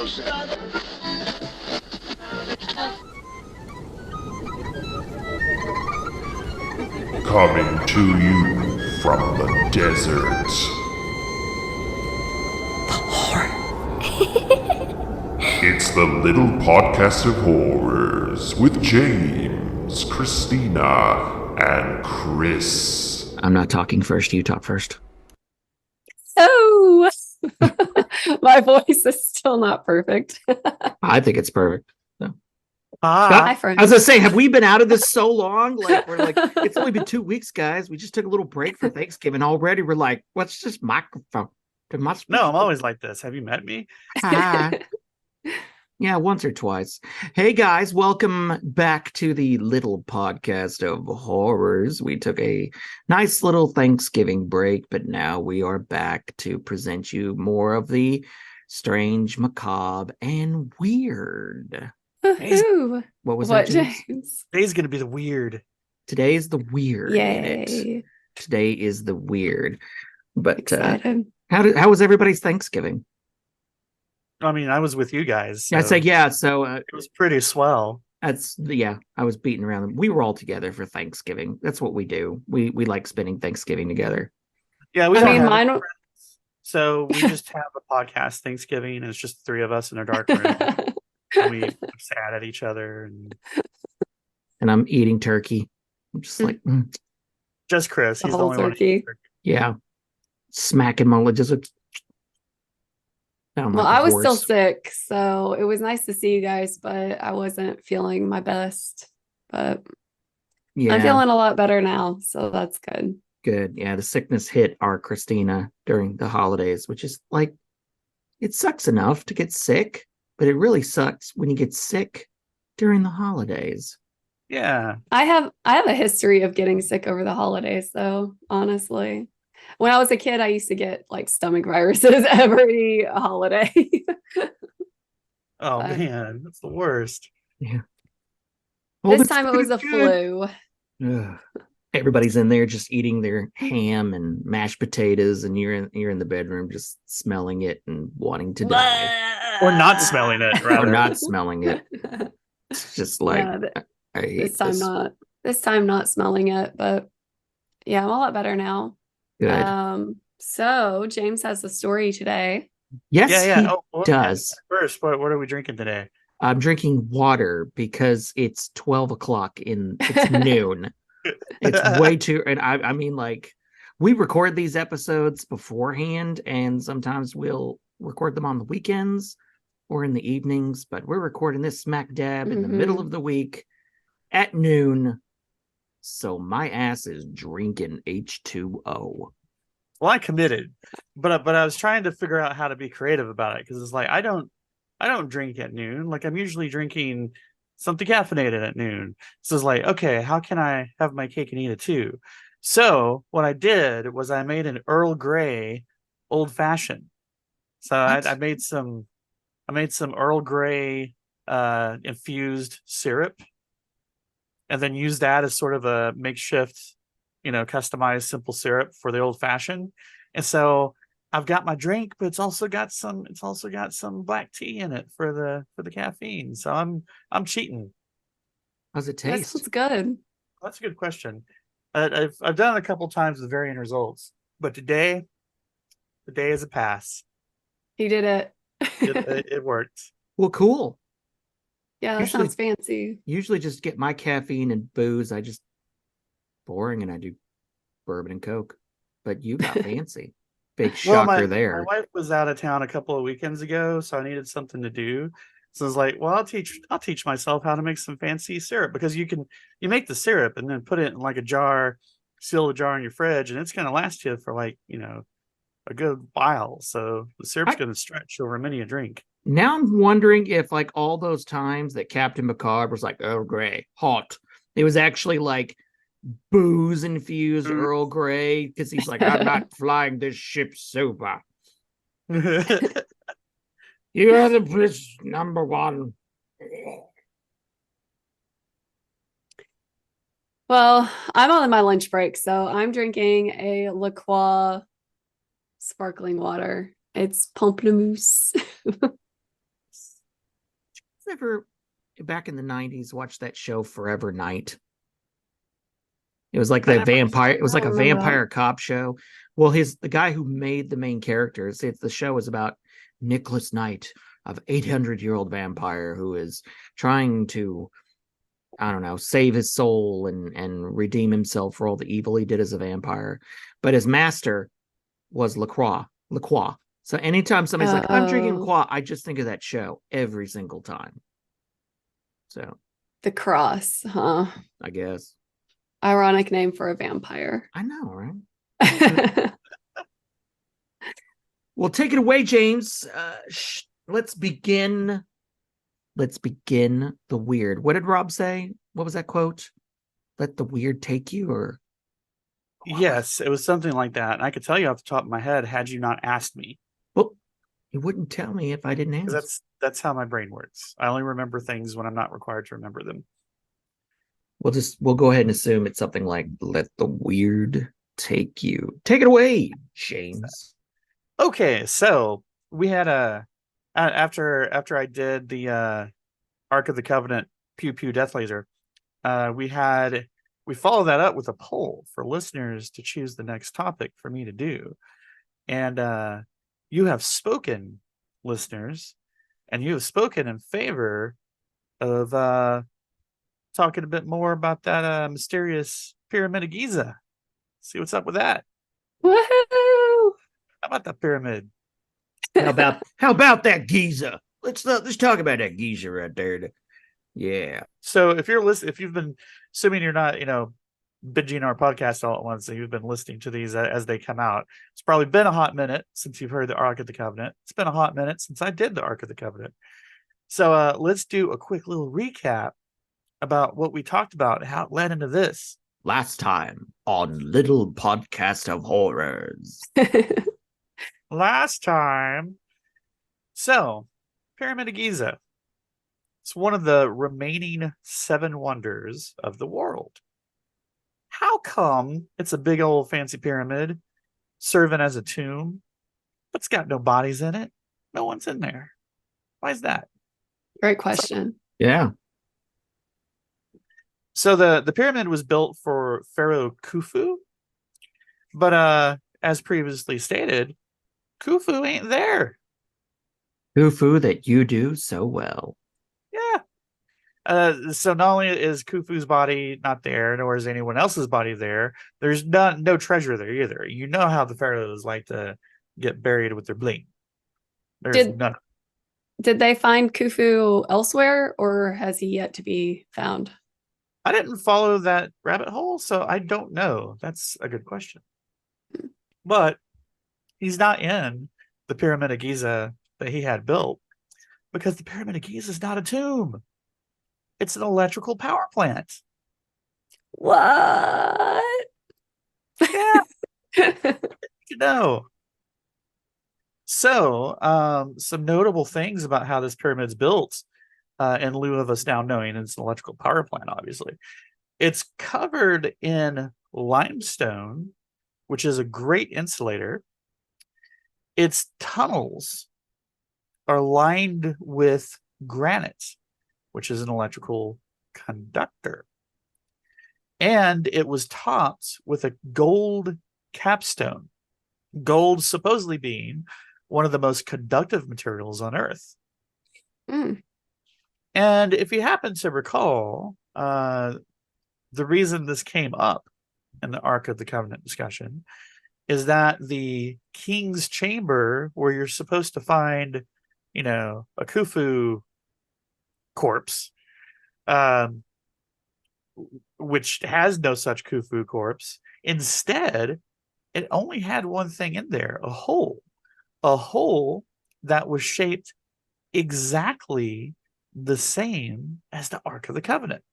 Coming to you from the desert. It's the Little Podcast of Horrors with James, Christina, and Chris. I'm not talking first. You talk first. Oh, my voice is still not perfect. I think it's perfect. So. Hi, I friends. was gonna say, have we been out of this so long? Like we're like, it's only been 2 weeks, guys. We just took a little break for Thanksgiving already. We're like, what's this microphone? No, I'm always like this. Have you met me? Hi. Yeah, once or twice. Hey guys, welcome back to the Little Podcast of Horrors. We took a nice little Thanksgiving break, but now we are back to present you more of the strange, macabre, and weird. Woohoo. What was What, that, James? James? Today's gonna be the weird. Today is the weird in it. Yay. Today is the weird. But Excited. how was everybody's Thanksgiving? I mean, I was with you guys. I'd say yeah. So it was pretty swell. I was beating around them. We were all together for Thanksgiving. That's what we do. We like spending Thanksgiving together. Yeah, we I don't mean, have mine. friends, so we just have a podcast Thanksgiving, and it's just the three of us in a dark room. And we look sad at each other, And I'm eating turkey. I'm just like, just Chris. He's the whole only one. who turkey. eats turkey. yeah, smacking my leg. Just Well, I was still sick, so it was nice to see you guys, but I wasn't feeling my best. But yeah, I'm feeling a lot better now, so that's good. good. Yeah, the sickness hit our Christina during the holidays, which is like, it sucks enough to get sick, but it really sucks when you get sick during the holidays. Yeah. I have a history of getting sick over the holidays, though, honestly. When I was a kid, I used to get like stomach viruses every holiday. Oh man, that's the worst. Yeah. This time it was a flu. Ugh. Everybody's in there just eating their ham and mashed potatoes, and you're in the bedroom just smelling it and wanting to die, Or not smelling it, or rather. not smelling it. It's just like Yeah, I hate this time not smelling it, but yeah, I'm a lot better now. Good. So James has the story today. Yes, Yeah. he does. First, what are we drinking today? I'm drinking water because it's 12 o'clock it's noon. It's way too, and I mean, like, we record these episodes beforehand, and sometimes we'll record them on the weekends or in the evenings, but we're recording this smack dab in the middle of the week at noon. So my ass is drinking H2O. Well, I committed, but I was trying to figure out how to be creative about it, because it's like I don't drink at noon. Like, I'm usually drinking something caffeinated at noon. So it's like, okay, how can I have my cake and eat it too? So what I did was I made an Earl Grey old fashioned. So I made some Earl Grey infused syrup, and then used that as sort of a makeshift, customized simple syrup for the old fashioned. And so I've got my drink, but it's also got some black tea in it for the caffeine. So I'm cheating. How's it That taste? sounds good. That's a good question. I've done it a couple times with varying results, but today is a pass. He did it. It worked. Well, cool. Yeah, that Usually- sounds fancy. Usually just get my caffeine and booze. I just boring, and I do bourbon and Coke. But you got fancy. Big shocker there. My wife was out of town a couple of weekends ago, so I needed something to do. So I was like, well, I'll teach myself how to make some fancy syrup, because you make the syrup and then put it in like a jar, seal the jar in your fridge, and it's going to last you for like, a good while. So the syrup's going to stretch over many a drink. Now I'm wondering if, like, all those times that Captain Macabre was like Earl Grey, hot, it was actually like booze infused Earl Grey, because he's like, I'm not flying this ship sober. You are the bridge number one. Well, I'm on my lunch break, so I'm drinking a La Croix sparkling water. It's pamplemousse. ever back in the 90s watch that show Forever Night? It was like the vampire. It was like a remember that. vampire cop show. Well, the guy who made the main characters. The show is about Nicholas Knight, of 800-year-old vampire who is trying to, I don't know, save his soul and redeem himself for all the evil he did as a vampire. But his master was LaCroix. So anytime somebody's like, I'm drinking Uh-oh. LaCroix, I just think of that show every single time. So The Cross, huh? I guess. Ironic name for a vampire. I know, right? Well, take it away, James. Let's begin. Let's begin the weird. What did Rob say? What was that quote? Let the weird take you, or Yes, it was something like that. And I could tell you off the top of my head had you not asked me. well, you wouldn't tell me if I didn't ask. 'Cause that's how my brain works. I only remember things when I'm not required to remember them. We'll go ahead and assume it's something like "Let the weird take you." Take it away, James. Okay, so we had after I did the Ark of the Covenant Pew Pew Death Laser, we followed that up with a poll for listeners to choose the next topic for me to do. And you have spoken, listeners, and you have spoken in favor of talking a bit more about that mysterious Pyramid of Giza. See what's up with that. Woohoo! How about that pyramid? How about that Giza? Let's talk about that Giza right there. Yeah. So if you've been, assuming you're not, binging our podcast all at once, and you've been listening to these as they come out, it's probably been a hot minute since you've heard the Ark of the Covenant. It's been a hot minute since I did the Ark of the Covenant. So let's do a quick little recap about what we talked about and how it led into this. Last time on Little Podcast of Horrors. Last time. So, Pyramid of Giza. It's one of the remaining 7 wonders of the world. How come it's a big old fancy pyramid serving as a tomb, but it's got no bodies in it? No one's in there. Why is that? Great question. Yeah. So the pyramid was built for Pharaoh Khufu, but as previously stated, Khufu ain't there. Khufu that you do so well. Yeah. So not only is Khufu's body not there, nor is anyone else's body there, there's no treasure there either. You know how the pharaohs like to get buried with their bling. There's none. Did they find Khufu elsewhere, or has he yet to be found? I didn't follow that rabbit hole, so I don't know. That's a good question. But he's not in the Pyramid of Giza that he had built, because the Pyramid of Giza is not a tomb. It's an electrical power plant. What? Yeah. You know. So, some notable things about how this pyramid's built, in lieu of us now knowing it's an electrical power plant, obviously. It's covered in limestone, which is a great insulator. Its tunnels are lined with granite, which is an electrical conductor. And it was topped with a gold capstone. Gold supposedly being one of the most conductive materials on Earth. Mm. And if you happen to recall, the reason this came up in the Ark of the Covenant discussion is that the king's chamber, where you're supposed to find, a Khufu corpse, which has no such Khufu corpse, instead, it only had one thing in there, a hole that was shaped exactly the same as the Ark of the Covenant.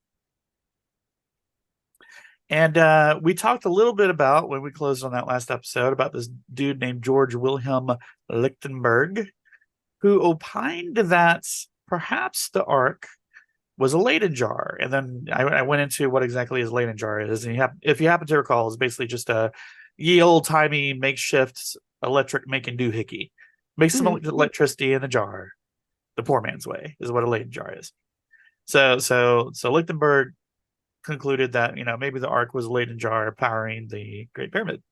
And we talked a little bit about, when we closed on that last episode, about this dude named George Wilhelm Lichtenberg, who opined that perhaps the Ark was a Leyden jar. And then I went into what exactly his Leyden jar is. And if you happen to recall, it's basically just a ye old-timey makeshift electric make-and-do hickey. Make some electricity in the jar. the poor man's way, is what a Leyden jar is. So Lichtenberg concluded that, you know, maybe the Ark was a Leyden jar powering the Great Pyramid.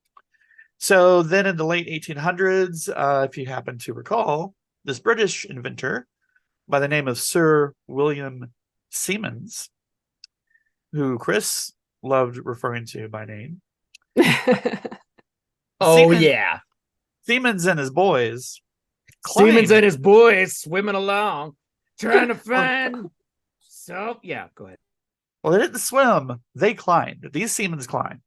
So then in the late 1800s, if you happen to recall, this British inventor by the name of Sir William Siemens, who Chris loved referring to by name. Oh Siemens, yeah, Siemens and his boys. Siemens claimed- and his boys swimming along, trying to find. So yeah, go ahead. Well, they didn't swim; they climbed. These Siemens climbed.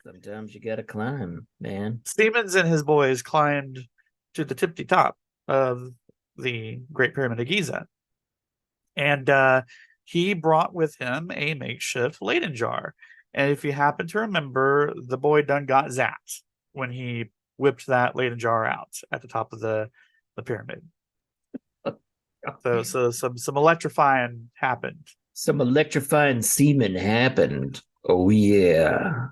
Sometimes you gotta climb, man. Siemens and his boys climbed to the tippy top of the Great Pyramid of Giza, and he brought with him a makeshift Leyden jar. And if you happen to remember, the boy done got zapped when he whipped that Leyden jar out at the top of the pyramid. So some electrifying happened. Some electrifying semen happened. Oh yeah.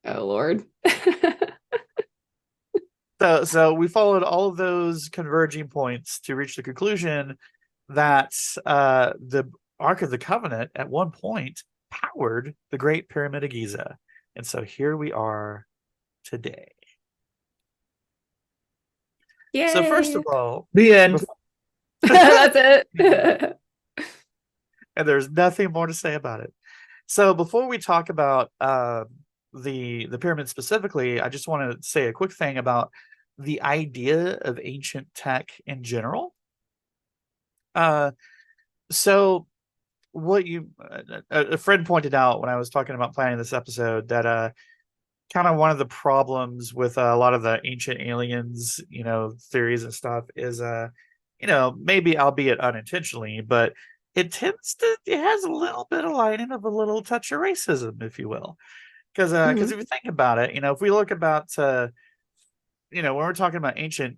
Oh Lord. So we followed all of those converging points to reach the conclusion that the Ark of the Covenant at one point powered the Great Pyramid of Giza. And so here we are today. Yay. So first of all, The end. That's it. and there's nothing more to say about it. So before we talk about the pyramid specifically, I just want to say a quick thing about the idea of ancient tech in general. So what a friend pointed out when I was talking about planning this episode that kind of one of the problems with a lot of the ancient aliens, you know, theories and stuff is you know, maybe albeit unintentionally, but it has a little bit of lining of a little touch of racism, if you will. Because if you think about it, you know, if we look about you know, when we're talking about ancient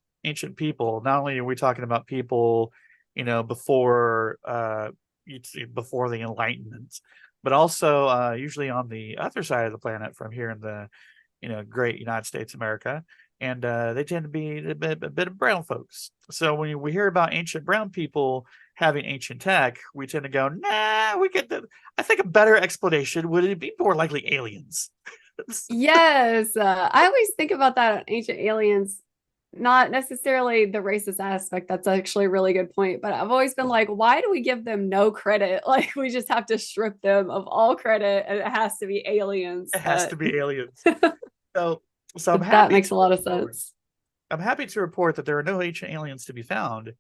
people, not only are we talking about people, you know, before the Enlightenment, but also usually on the other side of the planet from here in the, you know, great United States of America, and they tend to be a bit of brown folks. So when we hear about ancient brown people having ancient tech, we tend to go, nah, we get the. I think a better explanation would it be more likely aliens. Yes. I always think about that on Ancient Aliens, not necessarily the racist aspect. That's actually a really good point. But I've always been like, why do we give them no credit? Like, we just have to strip them of all credit and it has to be aliens. It has to be aliens. So I'm happy. That makes a lot of sense. I'm happy to report that there are no ancient aliens to be found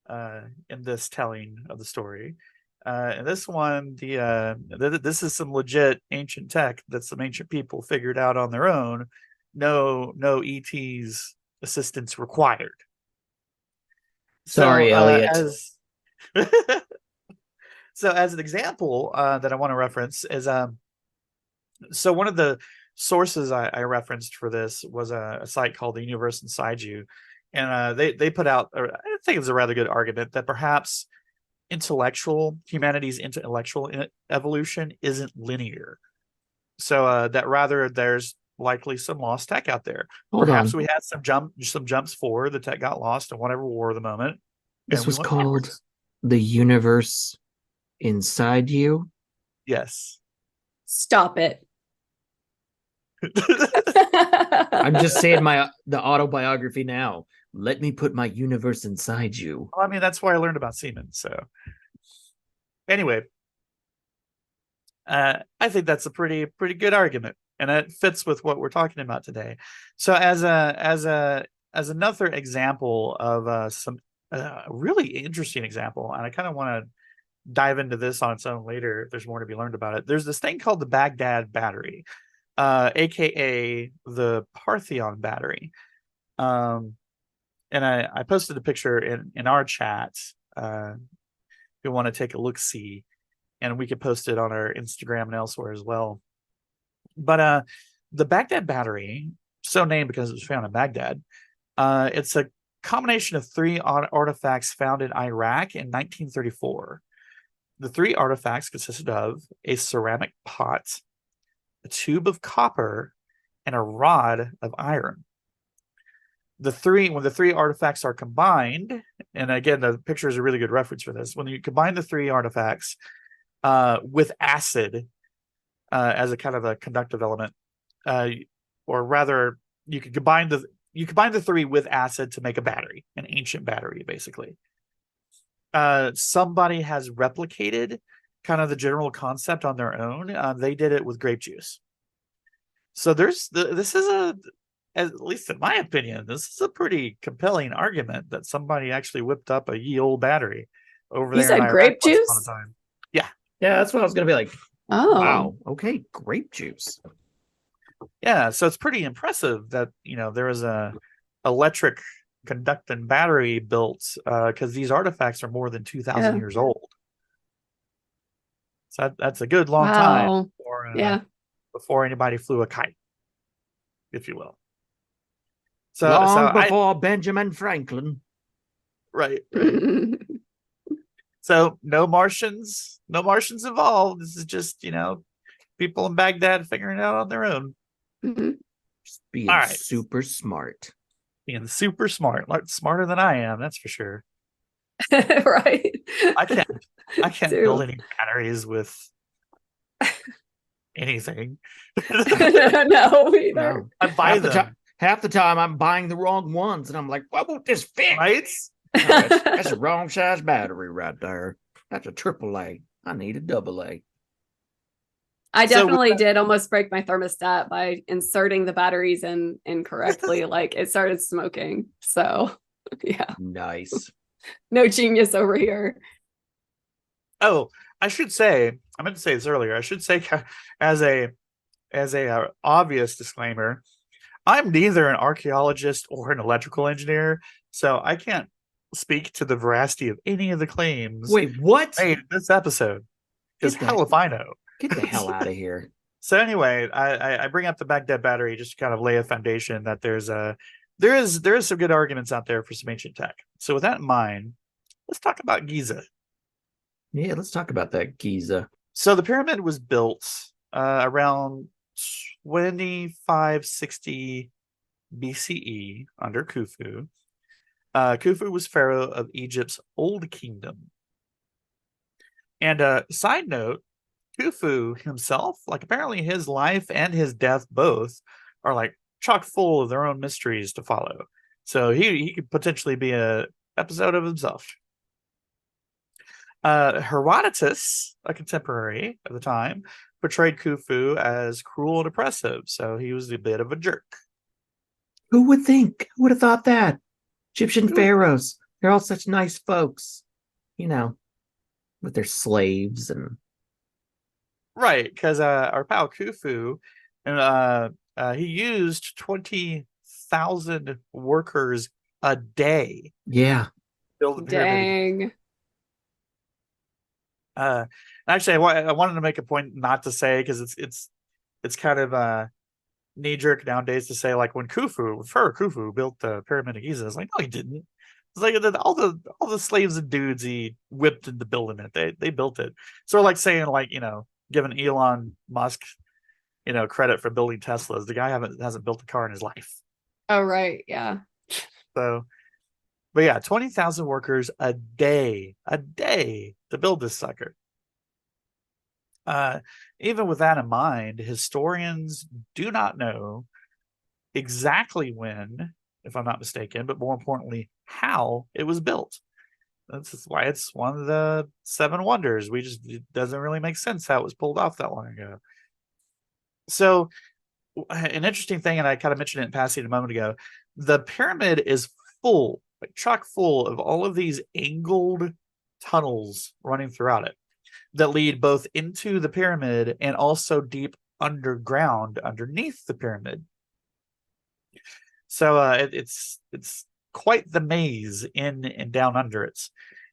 in this telling of the story. And this one, this is some legit ancient tech that some ancient people figured out on their own. No ET's assistance required. Sorry, Elliot. So as an example that I want to reference is so one of the sources I referenced for this was a site called The Universe Inside You, and they put out, I think it was a rather good argument that perhaps humanity's intellectual evolution isn't linear. So that rather there's likely some lost tech out there. Perhaps we had some jumps forward. The tech got lost in whatever war of the moment. This was called The Universe Inside You. Yes. Stop it. I'm just saying the autobiography now. Let me put my universe inside you. Well, I mean, that's why I learned about Siemens. So anyway, I think that's a pretty good argument, and it fits with what we're talking about today. So as another example of some really interesting example, and I kind of want to dive into this on its own later if there's more to be learned about it. There's this thing called the Baghdad battery, aka the Parthenon battery. And I posted a picture in our chat. If you want to take a look-see, and we could post it on our Instagram and elsewhere as well. But the Baghdad battery, so named because it was found in Baghdad, it's a combination of three artifacts found in Iraq in 1934. The three artifacts consisted of a ceramic pot, a tube of copper, and a rod of iron. When the three artifacts are combined, and again, the picture is a really good reference for this. When you combine the three artifacts with acid as a kind of a conductive element, or rather, you could combine the three with acid to make a battery, an ancient battery, basically. Somebody has replicated kind of the general concept on their own. They did it with grape juice. So this is at least in my opinion, this is a pretty compelling argument that somebody actually whipped up a ye old battery over You there in said Iraq grape once upon juice? a time. Yeah, that's what I was gonna be like. Oh, Wow. Okay, grape juice. Yeah, so it's pretty impressive that there was a electric conducting battery built because these artifacts are more than 2,000 Yeah. years old. So that's a good long time wow. Yeah. before anybody flew a kite, if you will. So Long I before Benjamin Franklin. right. So no Martians involved. This is just people in Baghdad figuring it out on their own. Mhm. Just being All right. super smart. Being super smart, smarter than I am, that's for sure. Right. I can't Dude. build any batteries with anything. No, either. No. I buy them, Half the time I'm buying the wrong ones, and I'm like, why won't this fit? right? No, that's a wrong size battery right there. That's a AAA. I need a AA. I So with definitely that- did almost break my thermostat by inserting the batteries in incorrectly. Like it started smoking. So yeah, Nice. no genius over here. Oh, I should say, I meant to say this earlier. I should say, as a obvious disclaimer, I'm neither an archaeologist or an electrical engineer, so I can't speak to the veracity of any of the claims Wait, what? made in this episode. Because Get the- hell if I know. Get the hell out of here. So anyway, I bring up the Baghdad battery just to kind of lay a foundation that there is some good arguments out there for some ancient tech. So with that in mind, let's talk about Giza. Yeah, let's talk about that Giza. So the pyramid was built around 2560 BCE under Khufu. Khufu was pharaoh of Egypt's Old Kingdom. And side note, Khufu himself, like apparently his life and his death both are like chock full of their own mysteries to follow. So he could potentially be a episode of himself. Herodotus, a contemporary of the time, portrayed Khufu as cruel and oppressive, so he was a bit of a jerk. Who would think? Who would have thought that? Egyptian pharaohs. They're all such nice folks. With their slaves and Right, because our pal Khufu, he used 20,000 workers a day yeah. to build the pyramid. Dang. Actually, I wanted to make a point not to say because it's kind of knee jerk nowadays to say like when Khufu built the pyramid of Giza. It's like no, he didn't. It's like all the slaves and dudes he whipped into building it. They built it. So like saying like giving Elon Musk credit for building Teslas. The guy hasn't built a car in his life. Oh, right. Yeah. So, but yeah, 20,000 workers a day to build this sucker. Even with that in mind, historians do not know exactly when, if I'm not mistaken, but more importantly, how it was built. That's why it's one of the seven wonders. It doesn't really make sense how it was pulled off that long ago. So, an interesting thing, and I kind of mentioned it in passing a moment ago, the pyramid is full, like chock full of all of these angled tunnels running throughout it that lead both into the pyramid and also deep underground underneath the pyramid. So it's quite the maze in and down under it.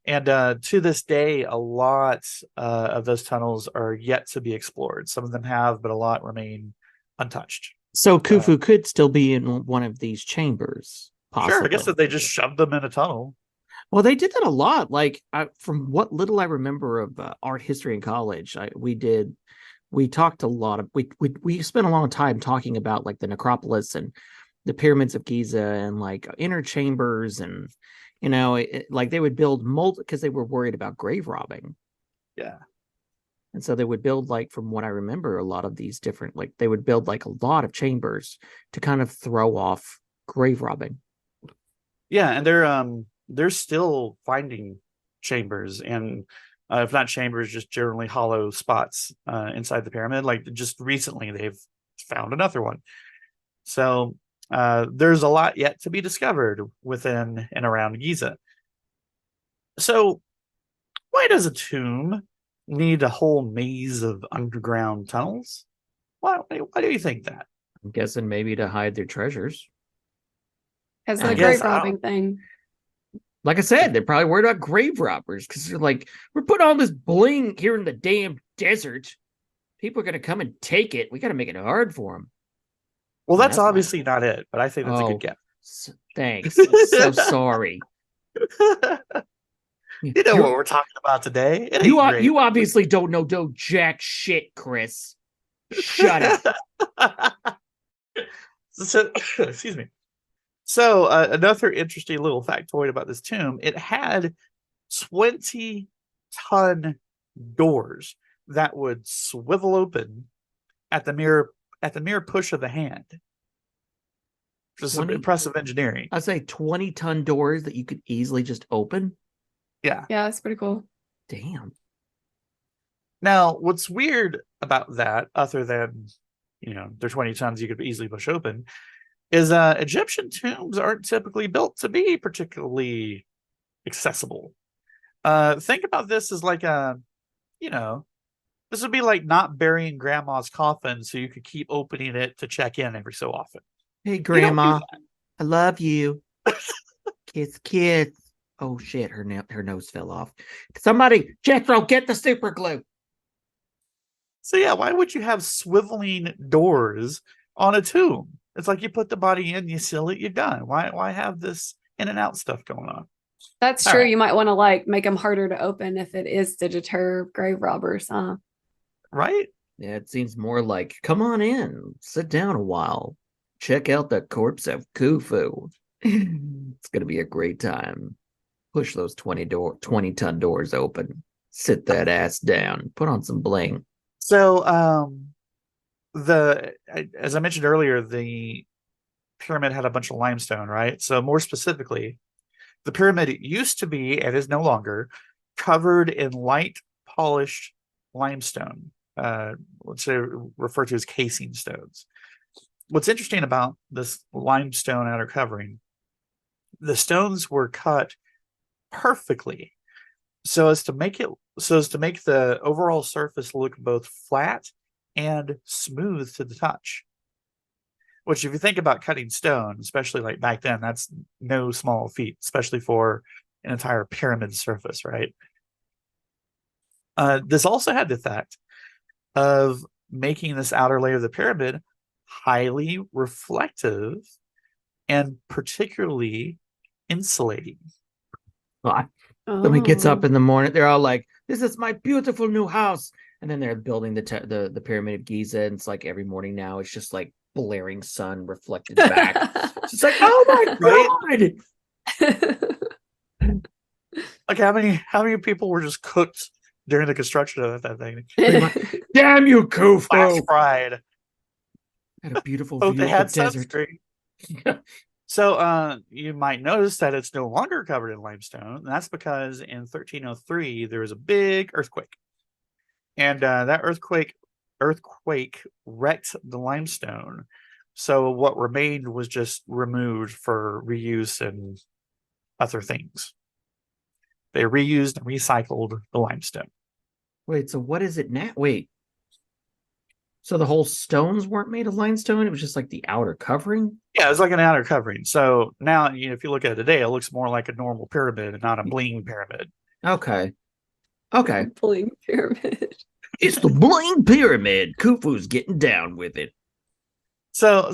And to this day, a lot of those tunnels are yet to be explored. Some of them have, but a lot remain untouched. So Khufu could still be in one of these chambers. Possibly. Sure, I guess that they just shoved them in a tunnel. Well, they did that a lot. Like from what little I remember of art history in college, we talked a lot of we spent a long time talking about like the necropolis and the pyramids of Giza and like inner chambers and You know, like they would build because they were worried about grave robbing. Yeah. And so they would build, like, from what I remember, a lot of these different, like, they would build like a lot of chambers to kind of throw off grave robbing. Yeah, and they're still finding chambers, and if not chambers, just generally hollow spots inside the pyramid. Like just recently, they've found another one. So there's a lot yet to be discovered within and around Giza. So why does a tomb need a whole maze of underground tunnels? Why do you think that? I'm guessing maybe to hide their treasures. As I the guess grave robbing thing. Like I said, they're probably worried about grave robbers because they're like, we're putting all this bling here in the damn desert. People are going to come and take it. We got to make it hard for them. Well, that's That's why. obviously not it, but I think that's a good guess. Thanks. I'm so sorry. You know what we're talking about today. It ain't great. You obviously don't know jack shit, Chris. Shut up. So, excuse me. So another interesting little factoid about this tomb, it had 20-ton doors that would swivel open at the mere push of the hand. Just some 20 impressive engineering. I'd say 20-ton doors that you could easily just open. Yeah. Yeah, that's pretty cool. Damn. Now, what's weird about that, other than, you know, they're 20 tons you could easily push open, is Egyptian tombs aren't typically built to be particularly accessible. Think about this as like you know, this would be like not burying grandma's coffin so you could keep opening it to check in every so often. Hey, You don't do Grandma, that. I love you. Kiss, kiss. Oh shit, her nose fell off. Somebody, Jethro, get the super glue. So yeah, why would you have swiveling doors on a tomb? It's like you put the body in, you seal it, you're done. Why have this in and out stuff going on? That's All true. right. You might want to like make them harder to open if it is to deter grave robbers, huh? Right? Yeah, it seems more like, come on in, sit down a while, check out the corpse of Khufu. It's gonna be a great time. Push those 20-ton doors open. Sit that ass down. Put on some bling. So as I mentioned earlier, the pyramid had a bunch of limestone, right? So more specifically, the pyramid used to be, and is no longer, covered in light polished limestone, let's say referred to as casing stones. What's interesting about this limestone outer covering, the stones were cut perfectly so as to make the overall surface look both flat and smooth to the touch. Which, if you think about cutting stone, especially like back then, that's no small feat, especially for an entire pyramid surface, right? This also had the effect of making this outer layer of the pyramid highly reflective and particularly insulating. Somebody gets up Oh. in the morning, they're all like, "This is my beautiful new house," and then they're building the pyramid of Giza, and it's like every morning now, it's just like blaring sun reflected back. It's like, oh my god! Like how many people were just cooked during the construction of that thing? Damn you, Flash Khufu! fried. Had a beautiful Oh, view they of had the desert. sunscreen. So you might notice that it's no longer covered in limestone. And that's because in 1303 there was a big earthquake, and that earthquake wrecked the limestone. So what remained was just removed for reuse and other things. They reused and recycled the limestone. Wait, so what is it now? Wait. So the whole stones weren't made of limestone? It was just like the outer covering? Yeah, it's like an outer covering. So now, if you look at it today, it looks more like a normal pyramid and not a bling pyramid. Okay. Okay. Bling pyramid. It's the bling pyramid. Khufu's getting down with it. So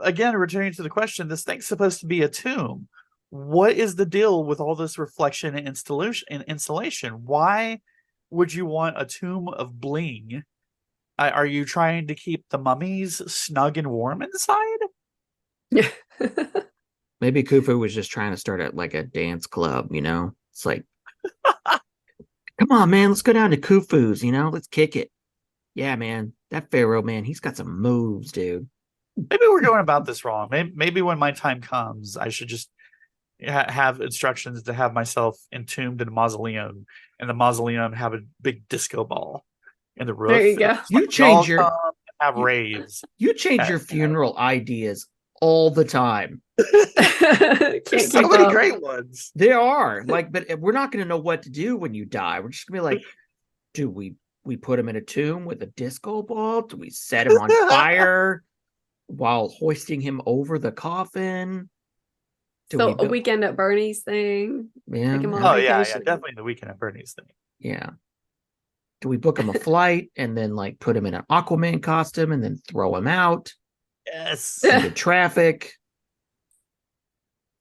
again, returning to the question, this thing's supposed to be a tomb. What is the deal with all this reflection and insulation? Why would you want a tomb of bling? Are you trying to keep the mummies snug and warm inside? Maybe Khufu was just trying to start a dance club, you know? It's like, come on, man, let's go down to Khufu's, you know? Let's kick it. Yeah, man. That Pharaoh, man, he's got some moves, dude. Maybe we're going about this wrong. Maybe when my time comes, I should just have instructions to have myself entombed in a mausoleum, and the mausoleum have a big disco ball in the roof. There you go. You Y'all change your come and have you- raves. you change your Yeah. funeral ideas all the time. Can't There's so keep many up. great ones. There are but we're not going to know what to do when you die. We're just going to be like, do we put him in a tomb with a disco ball? Do we set him on fire while hoisting him over the coffin? Do So we a build- weekend at Bernie's thing. Yeah, Take him on Oh yeah, vacation. definitely the Weekend at Bernie's thing. yeah. Do we book him a flight and then like put him in an Aquaman costume and then throw him out Yes, into traffic?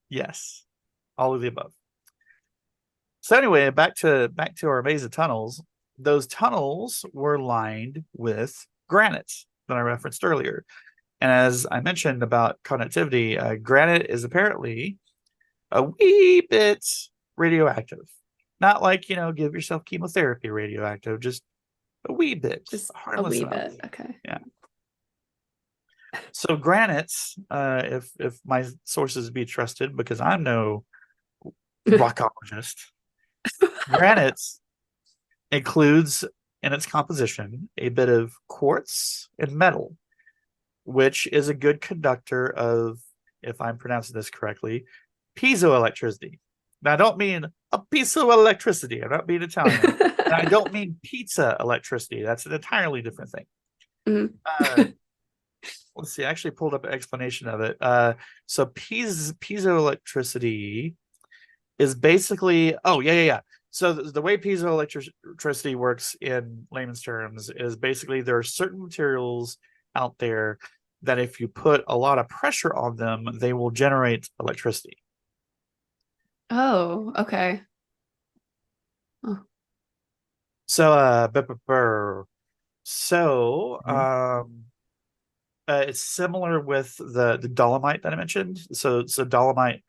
yes, all of the above. So anyway, back to our maze of tunnels. Those tunnels were lined with granite that I referenced earlier. And as I mentioned about conductivity, granite is apparently a wee bit radioactive. Not like, give yourself chemotherapy radioactive, just a wee bit. Just a harmless wee enough. bit. Okay. So granites, if my sources be trusted, because I'm no rockologist, granites includes in its composition a bit of quartz and metal, which is a good conductor of, if I'm pronouncing this correctly, piezoelectricity. Now, I don't mean a piece of electricity. I'm not being Italian. And I don't mean pizza electricity. That's an entirely different thing. Mhm. Let's see. I actually pulled up an explanation of it. So piezoelectricity is basically, yeah. So the way piezoelectricity works in layman's terms is basically there are certain materials out there that if you put a lot of pressure on them, they will generate electricity. Oh, okay. So it's similar with the dolomite that I mentioned. So dolomite,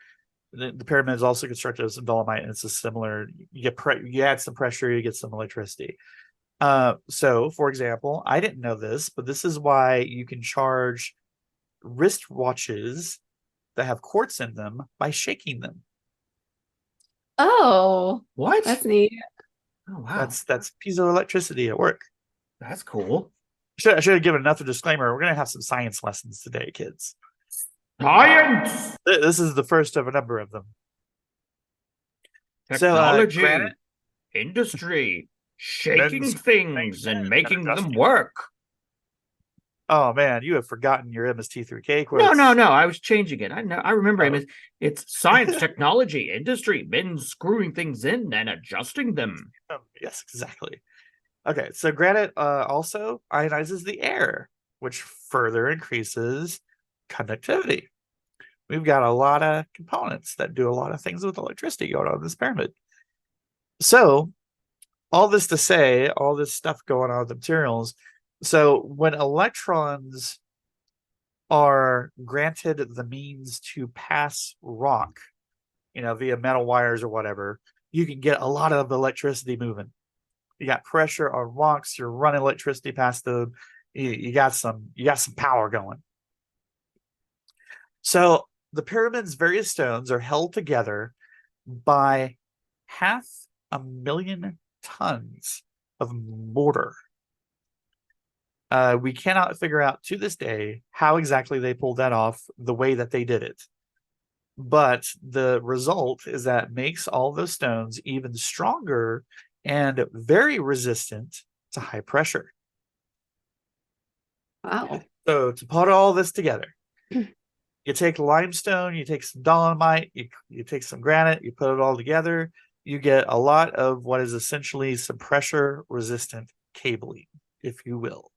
the pyramid is also constructed of some dolomite, and it's a similar. You add some pressure, you get some electricity. So for example, I didn't know this, but this is why you can charge wristwatches that have quartz in them by shaking them. Oh, What? that's neat. Oh wow. That's piezoelectricity at work. That's cool. I should have given another disclaimer. We're gonna have some science lessons today, kids. Science, This is the first of a number of them. technology, granite- industry, shaking Men's- things and men's making them adjusting. work. Oh man, you have forgotten your MST3K No, quotes. no, no. I was changing it. I know. I remember Oh. it's science, technology, industry, men screwing things in and adjusting them. Yes, exactly. Okay, so granite also ionizes the air, which further increases conductivity. We've got a lot of components that do a lot of things with electricity going on in this pyramid. So, all this to say, all this stuff going on with the materials. So, when electrons are granted the means to pass rock, via metal wires or whatever, you can get a lot of electricity moving. You got pressure on rocks, you're running electricity past them, you got some power going. So the pyramid's various stones are held together by 500,000 tons of mortar. We cannot figure out to this day how exactly they pulled that off the way that they did it. But the result is that makes all those stones even stronger and very resistant to high pressure. Wow. So to put all this together, you take limestone, you take some dolomite, you take some granite, you put it all together, you get a lot of what is essentially some pressure resistant cabling, if you will.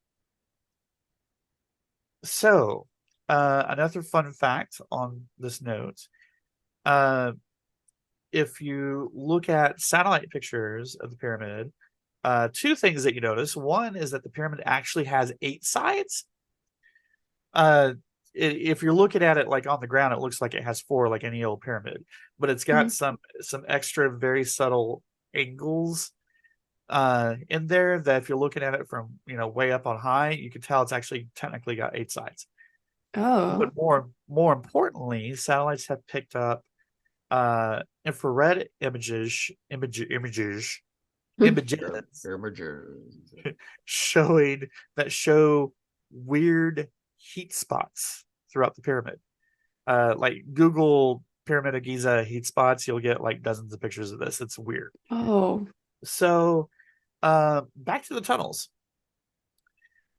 So another fun fact on this note, if you look at satellite pictures of the pyramid, two things that you notice. One is that the pyramid actually has 8 sides. if you're looking at it like on the ground, it looks like it has four, like any old pyramid, but it's got some extra very subtle angles in there that if you're looking at it from way up on high, you can tell it's actually technically got 8 sides. Oh. But more importantly, satellites have picked up infrared images showing show weird heat spots throughout the pyramid. Like Google Pyramid of Giza heat spots, you'll get like dozens of pictures of this. It's weird. Oh. So back to the tunnels.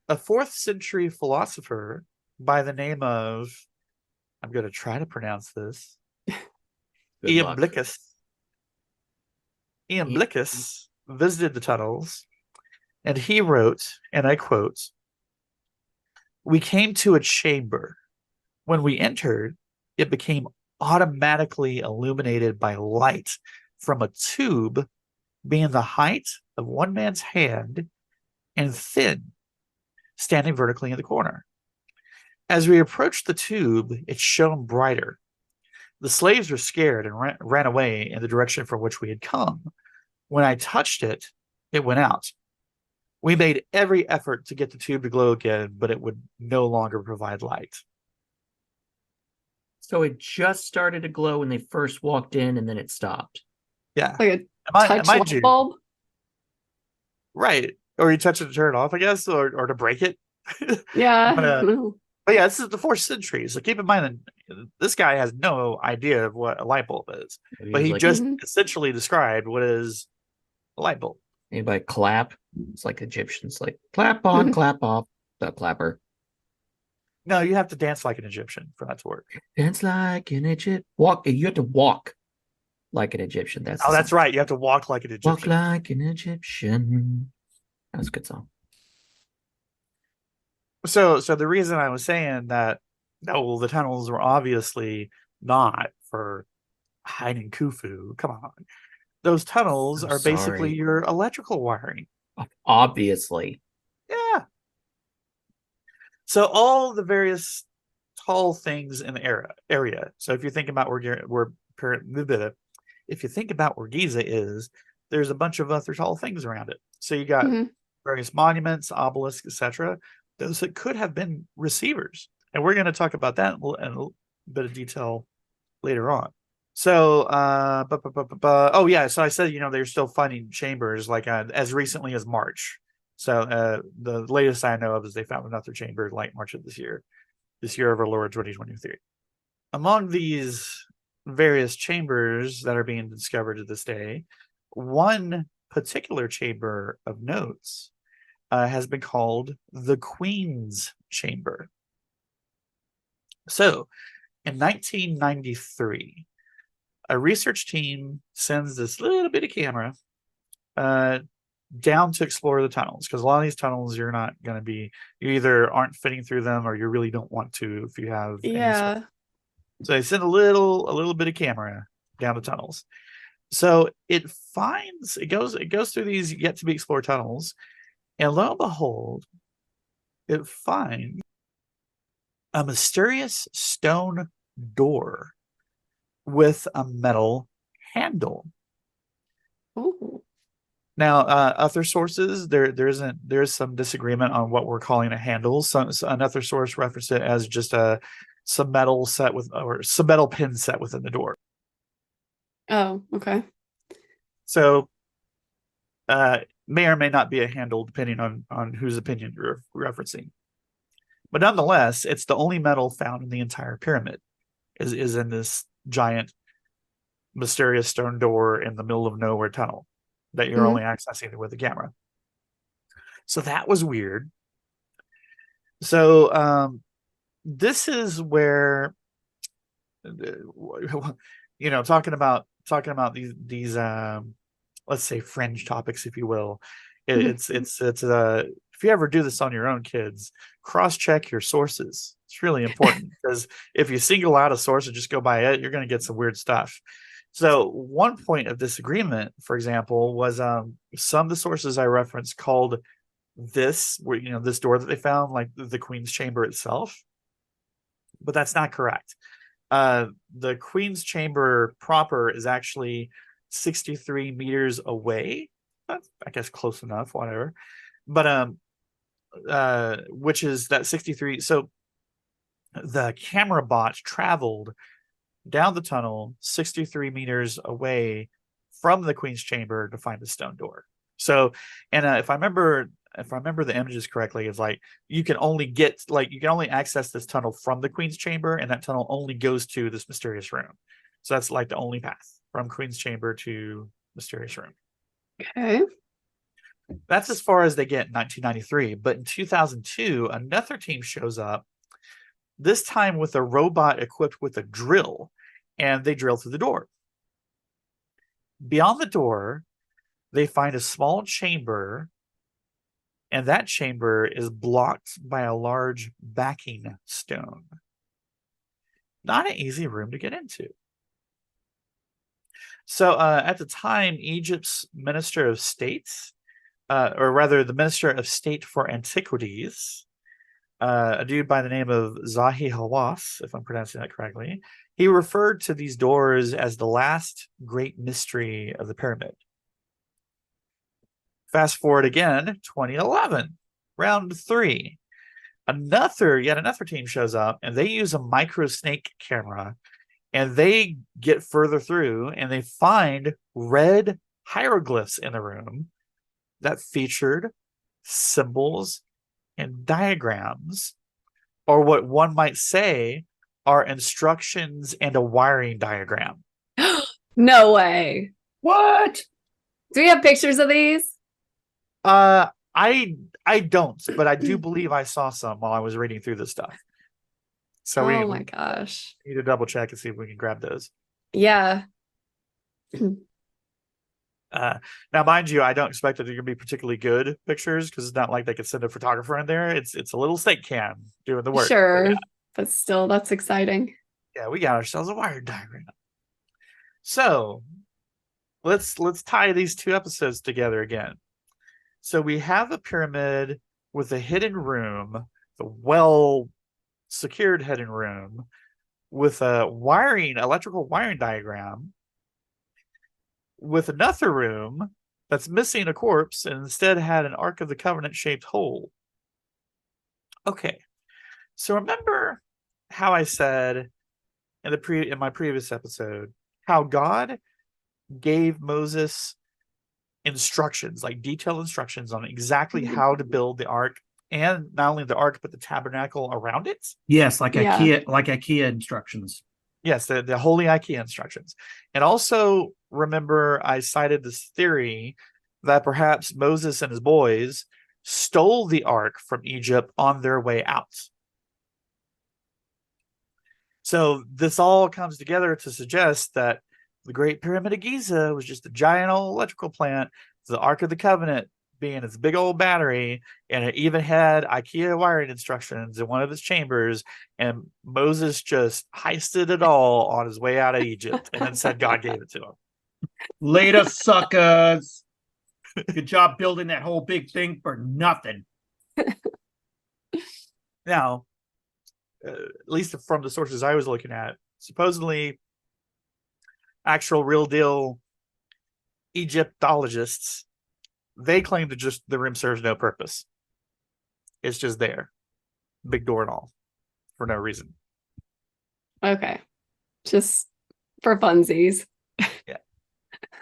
A 4th century philosopher by the name of, I'm going to try to pronounce this, Iamblichus. Iamblichus visited the tunnels, and he wrote, and I quote, "We came to a chamber. When we entered, it became automatically illuminated by light from a tube being the height of one man's hand and thin, standing vertically in the corner. As we approached the tube, it shone brighter. The slaves were scared and ran away in the direction from which we had come. When I touched it, it went out. We made every effort to get the tube to glow again, but it would no longer provide light." So it just started to glow when they first walked in, and then it stopped. Yeah. Like a touch light bulb? Right. Or you touch it to turn it off, I guess, or to break it. Yeah. But yeah, this is the 4th century. So keep in mind that this guy has no idea of what a light bulb is. But he just essentially described what is a light bulb. Anybody clap? It's like Egyptians, like clap on, clap off, the clapper. No, you have to dance like an Egyptian for that to work. Dance like an Egyptian. Walk. You have to walk like an Egyptian. That's right. You have to walk like an Egyptian. Walk like an Egyptian. That's a good song. So the reason I was saying that, no, the tunnels were obviously not for hiding Khufu. Come on. Those tunnels are basically your electrical wiring. Obviously. Yeah. So all the various tall things in the area. So if you think about if you think about where Giza is, there's a bunch of other tall things around it. So you got various monuments, obelisks, etc. Those that could have been receivers, and we're going to talk about that in a bit of detail later on. So, oh yeah, so I said they're still finding chambers like as recently as March. So the latest I know of is they found another chamber like March of this year of our Lord 2023. Among these various chambers that are being discovered to this day, one particular chamber of notes has been called the Queen's Chamber. So, in 1993, a research team sends this little bit of camera down to explore the tunnels, because a lot of these tunnels you either aren't fitting through them or you really don't want to if you have so they send a little bit of camera down the tunnels. So it goes through these yet to be explored tunnels, and lo and behold, it finds a mysterious stone door with a metal handle. Ooh. Now, other sources, there's some disagreement on what we're calling a handle. So another source referenced it as just some metal pin set within the door. Oh, okay. So, may or may not be a handle depending on whose opinion you're referencing. But nonetheless, it's the only metal found in the entire pyramid is in this giant, mysterious stone door in the middle of nowhere tunnel that you're only accessing with the camera. So that was weird. So this is where talking about these let's say fringe topics, if you will. It's if you ever do this on your own, kids, cross-check your sources. It's really important because if you single out a source and just go by it, you're going to get some weird stuff. So one point of disagreement, for example, was some of the sources I referenced called this door that they found like the Queen's Chamber itself. but that's not correct. The Queen's Chamber proper is actually 63 meters away. That's, I guess, close enough, whatever. But which is that 63. So the camera bot traveled down the tunnel 63 meters away from the Queen's Chamber to find the stone door. So, and if I remember the images correctly, it's like you can only access this tunnel from the Queen's Chamber, and that tunnel only goes to this mysterious room. So that's like the only path from Queen's Chamber to mysterious room. Okay. That's as far as they get in 1993. But in 2002, another team shows up, this time with a robot equipped with a drill, and they drill through the door. Beyond the door, they find a small chamber, and that chamber is blocked by a large backing stone. Not an easy room to get into. So at the time, Egypt's Minister of State, or rather the Minister of State for Antiquities, a dude by the name of Zahi Hawass, if I'm pronouncing that correctly, he referred to these doors as the last great mystery of the pyramid. Fast forward again, 2011, round 3. Yet another team shows up, and they use a micro snake camera, and they get further through, and they find red hieroglyphs in the room that featured symbols and diagrams, or what one might say are instructions and a wiring diagram. No way. What? Do we have pictures of these? I don't, but I do believe I saw some while I was reading through this stuff. So Oh we my gosh. need to double check and see if we can grab those. Yeah. Now, mind you, I don't expect that they're going to be particularly good pictures because it's not like they could send a photographer in there. It's a little snake cam doing the work. Sure. But But still, that's exciting. yeah, we got ourselves a wired diagram. So let's tie these two episodes together again. So we have a pyramid with a hidden room, the well secured hidden room with a electrical wiring diagram, with another room that's missing a corpse and instead had an Ark of the Covenant shaped hole. Okay, so remember how I said in my previous episode how God gave Moses instructions, like detailed instructions on exactly how to build the ark, and not only the ark but the tabernacle around it. Yes, like Yeah. IKEA instructions. Yes, the holy IKEA instructions. And also remember I cited this theory that perhaps Moses and his boys stole the ark from Egypt on their way out. So this all comes together to suggest that the Great Pyramid of Giza was just a giant old electrical plant, the Ark of the Covenant being its big old battery, and it even had IKEA wiring instructions in one of its chambers, and Moses just heisted it all on his way out of Egypt and then said God gave it to him. Later, suckers. Good job building that whole big thing for nothing. Now, at least from the sources I was looking at, supposedly actual real deal Egyptologists, they claim that just the room serves no purpose. It's just there, big door and all, for no reason. Okay. Just for funsies.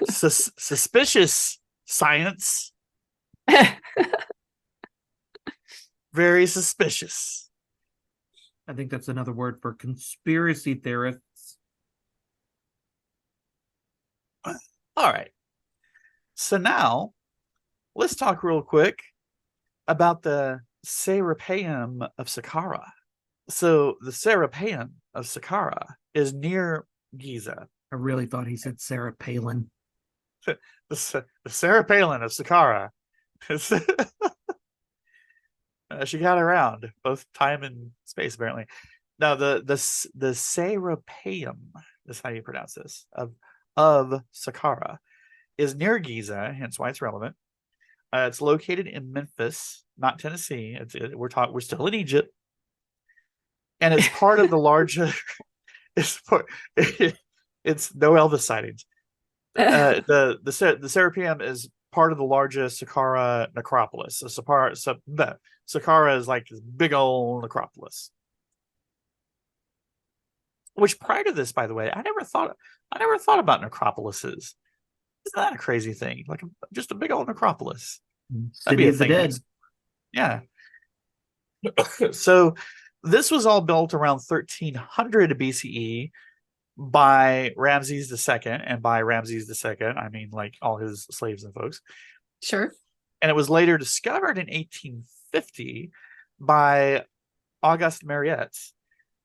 Suspicious science, very suspicious. I think that's another word for conspiracy theorists. All right. So now let's talk real quick about the Serapeum of Saqqara. So the Serapeum of Saqqara is near Giza. I really thought he said Sarah Palin. The Sarah Palin of Saqqara. She got around both time and space, apparently. Now the Serapeum, that's how you pronounce this, of Saqqara, is near Giza, hence why it's relevant. It's located in Memphis, not Tennessee. We're still in Egypt. and it's part of the larger. It's part, it's no Elvis sightings. The Serapeum is part of the largest Saqqara necropolis. So Saqqara is like this big old necropolis. Which prior to this, by the way, I never thought about necropolises. Isn't that a crazy thing? Like just a big old necropolis. That'd be City a of the thing. Dead. Yeah. So this was all built around 1300 BCE by Ramses II, and by Ramses II, I mean like all his slaves and folks. Sure. And it was later discovered in 1850 by Auguste Mariette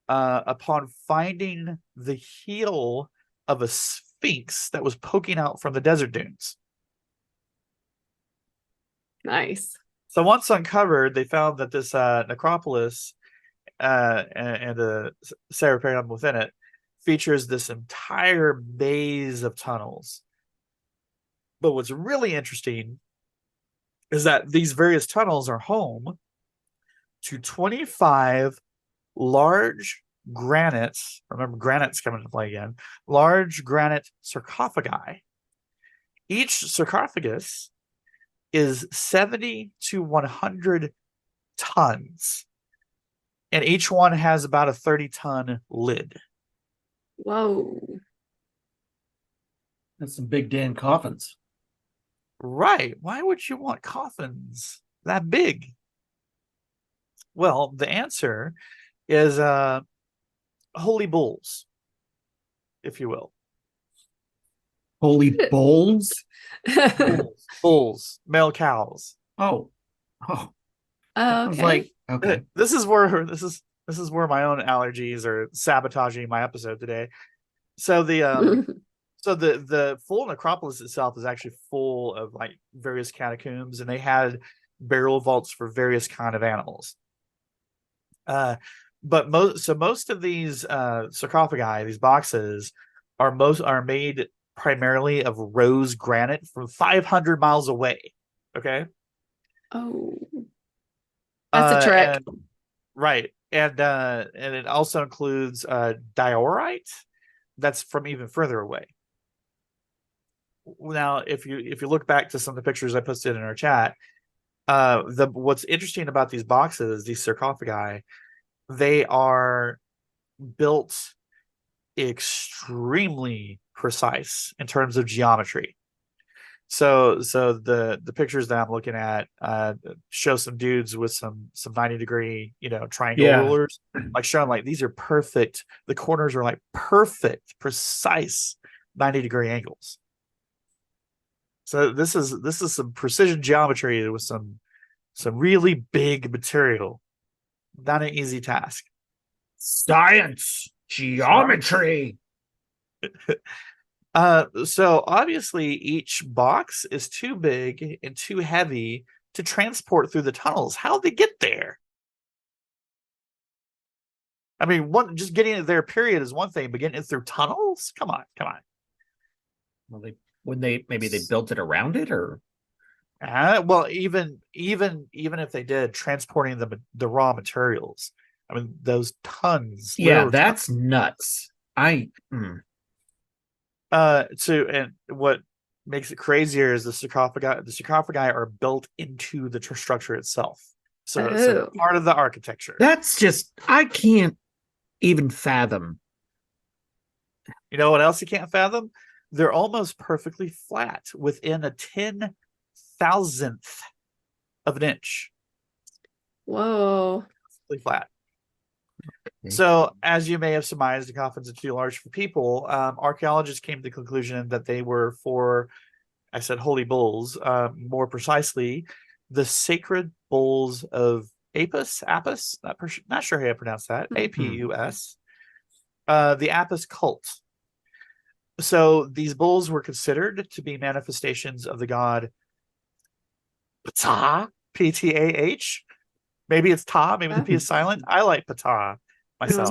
upon finding the heel of a sphinx that was poking out from the desert dunes. Nice. So once uncovered, they found that this necropolis and the Serapeum within it features this entire maze of tunnels. But what's really interesting is that these various tunnels are home to 25 large granites. Remember, granite's coming into play again. Large granite sarcophagi. Each sarcophagus is 70 to 100 tons. And each one has about a 30-ton lid. Whoa. That's some big damn coffins. Right. Why would you want coffins that big? Well, the answer is holy bulls, if you will. Holy bowls? Bulls, male cows. Oh. I was Okay. like, okay. This is where my own allergies are sabotaging my episode today. So the full necropolis itself is actually full of like various catacombs, and they had burial vaults for various kind of animals. But most of these sarcophagi, these boxes, are made primarily of rose granite from 500 miles away. Okay. Oh, that's a trick. Right. And it also includes diorite that's from even further away. Now, if you look back to some of the pictures I posted in our chat, what's interesting about these boxes, these sarcophagi, they are built extremely precise in terms of geometry. So the pictures that I'm looking at show some dudes with some 90-degree, triangle rulers, like showing like these are perfect. The corners are like perfect, precise 90-degree angles. So this is some precision geometry with some really big material. Not an easy task. Science, geometry. So obviously each box is too big and too heavy to transport through the tunnels. How'd they get there? I mean, just getting it there, period, is one thing, but getting it through tunnels? Come on. Well, maybe they built it around it, or Well, even if they did, transporting the raw materials. I mean, those tons. yeah, that's nuts. And what makes it crazier is the sarcophagi. The sarcophagi are built into the structure itself, so it's part of the architecture. That's just, I can't even fathom. You know what else you can't fathom? They're almost perfectly flat within a 10,000th of an inch. Whoa. Perfectly flat. So, as you may have surmised, the coffins are too large for people. Archaeologists came to the conclusion that they were for, I said, holy bulls. More precisely, the sacred bulls of Apis. Not sure how I pronounce that. Apus. The Apis cult. So these bulls were considered to be manifestations of the god Ptah, Ptah. Maybe it's Ta, maybe the P is silent. I like Ptah myself.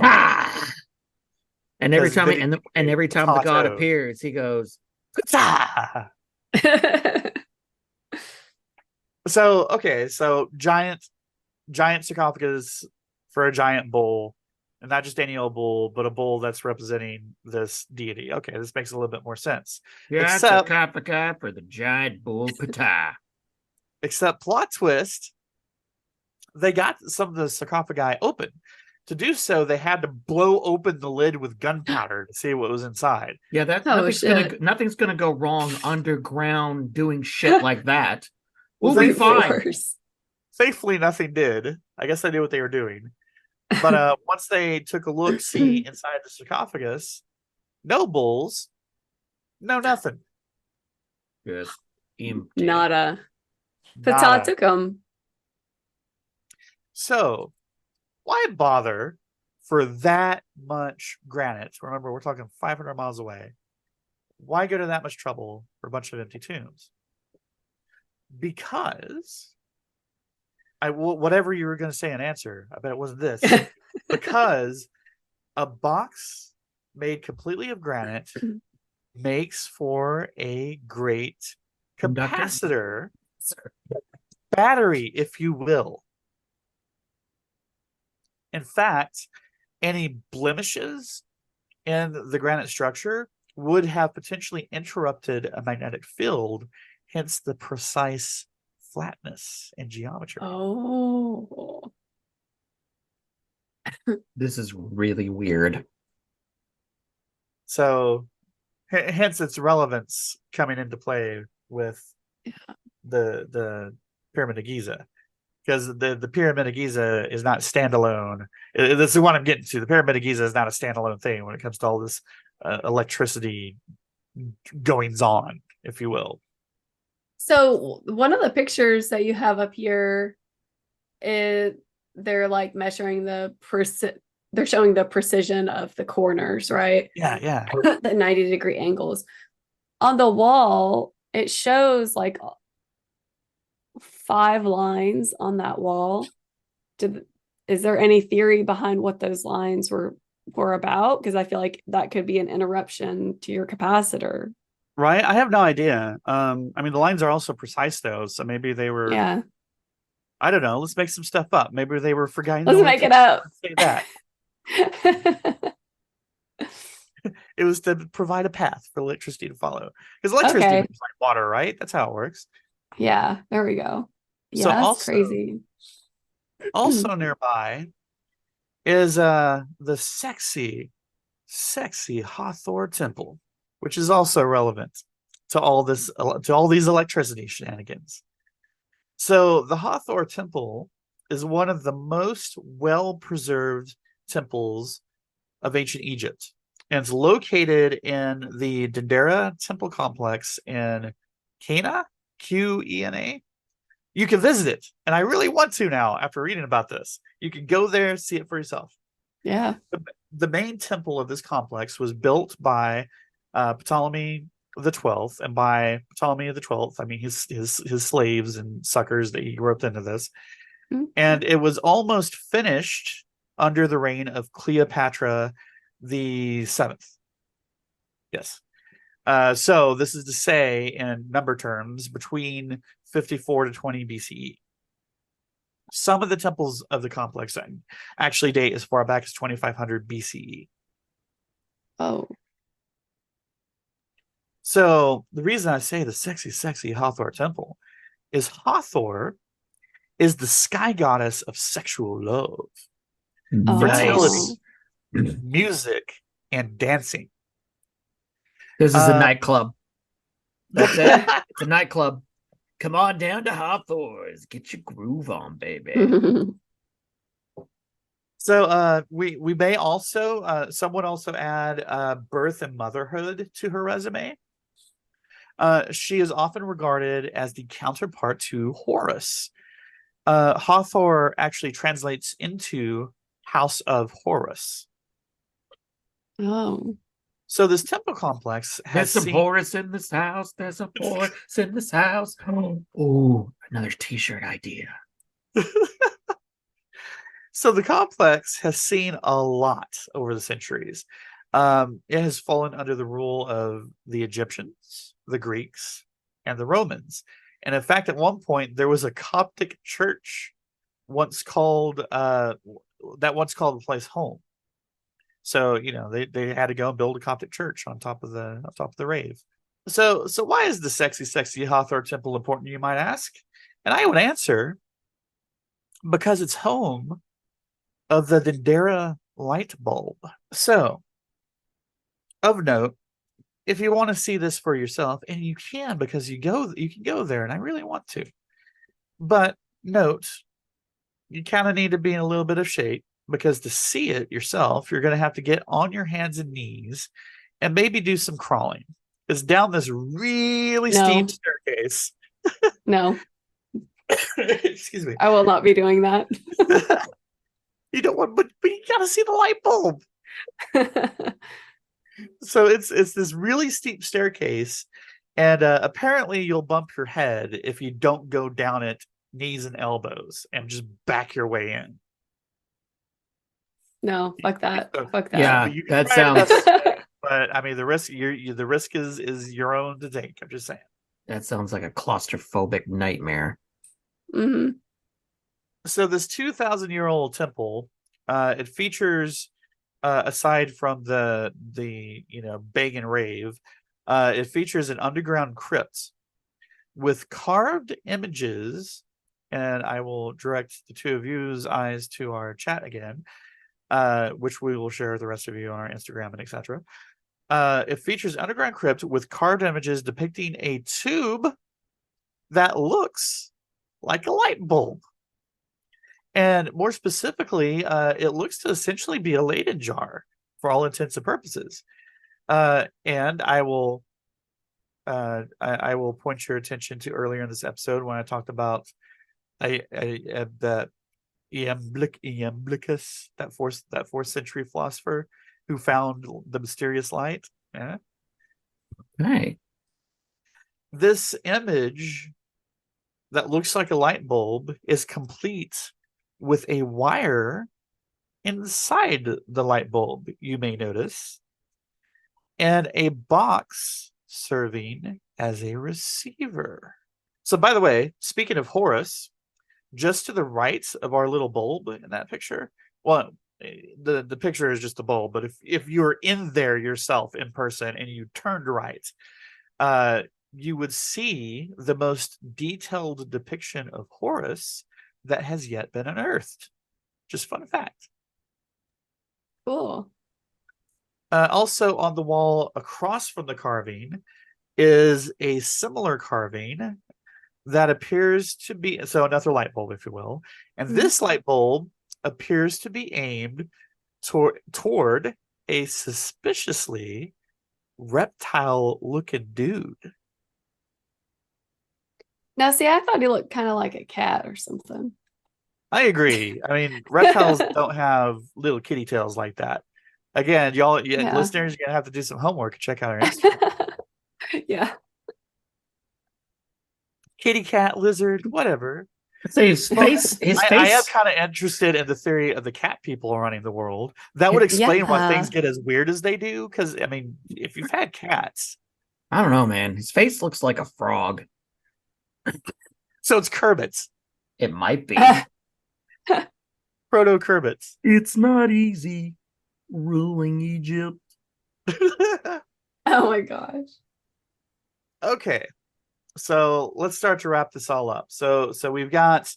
And every time Because every time the god potato. appears, he goes, Ptah. So giant sarcophagus for a giant bull. And not just any old bull, but a bull that's representing this deity. Okay, this makes a little bit more sense. Yeah, Except- sarcophagi for the giant bull Ptah. Except plot twist, they got some of the sarcophagi open. To do so, they had to blow open the lid with gunpowder to see what was inside. Yeah, that Oh, nothing's gonna go wrong underground doing shit like that. We'll Well, be fine. Force. Thankfully, nothing did. I guess they knew what they were doing. But once they took a look, see inside the sarcophagus, no bulls, no nothing. Just empty. Nada. Nada. Ptah took him. So, why bother for that much granite? Remember, we're talking 500 miles away. Why go to that much trouble for a bunch of empty tombs? Because whatever you were going to say in answer, I bet it wasn't this. Because a box made completely of granite makes for a great Conductor? capacitor, battery, if you will. In fact, any blemishes in the granite structure would have potentially interrupted a magnetic field, hence the precise flatness and geometry. Oh. This is really weird. So, hence its relevance coming into play with the Pyramid of Giza. Because the Pyramid of Giza is not standalone. This is what I'm getting to. The Pyramid of Giza is not a standalone thing when it comes to all this electricity goings on, if you will. So one of the pictures that you have up here is they're like measuring they're showing the precision of the corners, right? Yeah. The 90-degree angles. On the wall, it shows like 5 lines on that wall. Is there any theory behind what those lines were about? Because I feel like that could be an interruption to your capacitor. Right? I have no idea. I mean, the lines are also precise, though. So maybe they were, Yeah. I don't know. Let's make some stuff up. Maybe they were forgetting. Let's make it up. Say that. It was to provide a path for electricity to follow. Because electricity Okay. moves like water, right? That's how it works. Yeah, there we go. Yeah, So that's also- crazy. Also nearby is the sexy Hathor Temple, which is also relevant to all these electricity shenanigans. So the Hathor Temple is one of the most well-preserved temples of ancient Egypt. And it's located in the Dendera Temple Complex in Qena, Qena. You can visit it, and I really want to now after reading about this. You can go there, see it for yourself. Yeah. The main temple of this complex was built by Ptolemy the 12th, and by Ptolemy the 12th, I mean his slaves and suckers that he roped into this. Mhm. And it was almost finished under the reign of Cleopatra the 7th. Yes. So this is to say, in number terms, between 54 to 20 BCE. Some of the temples of the complex actually date as far back as 2500 BCE. Oh. So the reason I say the sexy Hathor Temple is Hathor is the sky goddess of sexual love, fertility, music, and dancing. This is a Uh, nightclub. That's it. It's a nightclub. Come on down to Hathor's. Get your groove on, baby. So we may also someone also add birth and motherhood to her resume. She is often regarded as the counterpart to Horus. Hathor actually translates into House of Horus. Oh. So this temple complex There's has some seen Horus in this house. There's a Horus in this house. Oh, another t-shirt idea. So the complex has seen a lot over the centuries. It has fallen under the rule of the Egyptians, the Greeks, and the Romans. And in fact, at one point, there was a Coptic church once called the place home. So they had to go and build a Coptic church on top of the rave. So why is the sexy Hathor temple important, you might ask? And I would answer, because it's home of the Dendera light bulb. So, of note, if you want to see this for yourself, and you can, because you can go there, and I really want to. But note, you kind of need to be in a little bit of shape, because to see it yourself, you're going to have to get on your hands and knees and maybe do some crawling. It's down this really steep staircase. No. Excuse me. I will not be doing that. You don't want, but you gotta see the light bulb. So it's this really steep staircase, and apparently you'll bump your head if you don't go down it knees and elbows and just back your way in. No, fuck that. Fuck that. Yeah, You can that try it, sounds. but I mean the risk the risk is your own to take. I'm just saying. That sounds like a claustrophobic nightmare. Hmm. So this 2,000-year-old temple, it features, aside from the bang and rave, it features an underground crypt with carved images, and I will direct the two of you's eyes to our chat again, which we will share with the rest of you on our Instagram and etc. It features underground crypt with carved images depicting a tube that looks like a light bulb. And more specifically, it looks to essentially be a Leyden jar for all intents and purposes. And I will point your attention to earlier in this episode when I talked about the Iamblichus, that fourth century philosopher who found the mysterious light. Yeah. Hey, This image that looks like a light bulb is complete with a wire inside the light bulb, you may notice, and a box serving as a receiver. So, by the way, speaking of Horus, just to the right of our little bulb in that picture, well, the picture is just a bulb, but if you're in there yourself in person and you turned right, you would see the most detailed depiction of Horus that has yet been unearthed. Just fun fact. Cool. Also on the wall across from the carving is a similar carving that appears to be, so another light bulb, if you will. And this light bulb appears to be aimed toward a suspiciously reptile-looking dude. Now, see, I thought he looked kind of like a cat or something. I agree. I mean, reptiles don't have little kitty tails like that. Again, listeners, you're gonna have to do some homework and check out our Instagram. Yeah. Kitty cat, lizard, whatever. say his face. I am kind of interested in the theory of the cat people running the world. That would explain why things get as weird as they do. Because I mean, if you've had cats, I don't know, man. His face looks like a frog. so it's Kerbits, It might be. proto Kerbits. It's not easy ruling Egypt. Oh my gosh. Okay, so let's start to wrap this all up. So we've got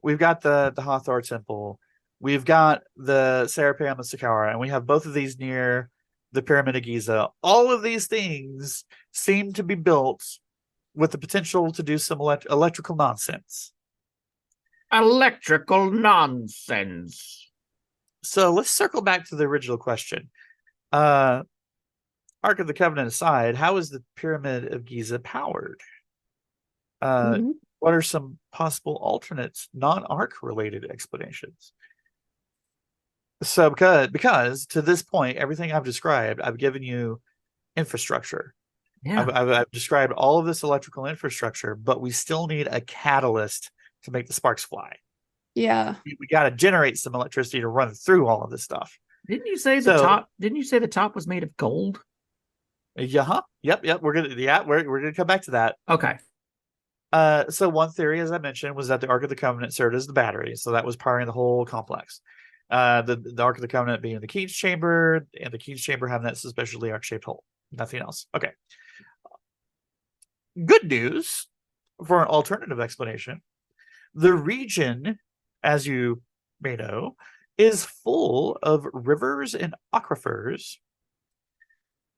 the Hathor temple, we've got the Serapeum of Saqqara, and we have both of these near the Pyramid of Giza. All of these things seem to be built with the potential to do some electrical nonsense. Electrical nonsense. So let's circle back to the original question. Ark of the Covenant aside, how is the Pyramid of Giza powered? What are some possible alternates, non-Ark related explanations? So because to this point, everything I've described, I've given you infrastructure. Yeah. I've described all of this electrical infrastructure, but we still need a catalyst to make the sparks fly. Yeah. We got to generate some electricity to run through all of this stuff. Didn't you say the top? Didn't you say the top was made of gold? Yeah. Yep. We're gonna come back to that. Okay. So one theory, as I mentioned, was that the Ark of the Covenant served as the battery, so that was powering the whole complex. The Ark of the Covenant being the King's Chamber, and the King's Chamber having that suspiciously arc-shaped hole. Nothing else. Okay. Good news for an alternative explanation. The region, as you may know, is full of rivers and aquifers,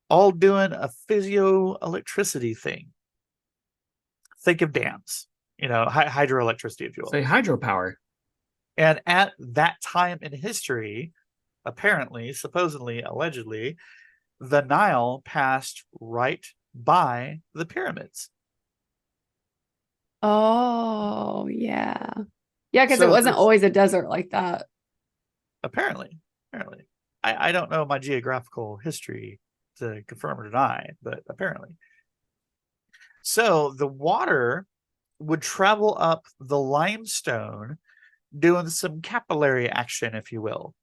all doing a physioelectricity thing. Think of dams, hydroelectricity, if you will. Say hydropower. And at that time in history, apparently, supposedly, allegedly, the Nile passed right by the pyramids. Oh, yeah. Yeah, because So it wasn't this- always a desert like that. Apparently. I don't know my geographical history to confirm or deny, but apparently. So the water would travel up the limestone doing some capillary action, if you will.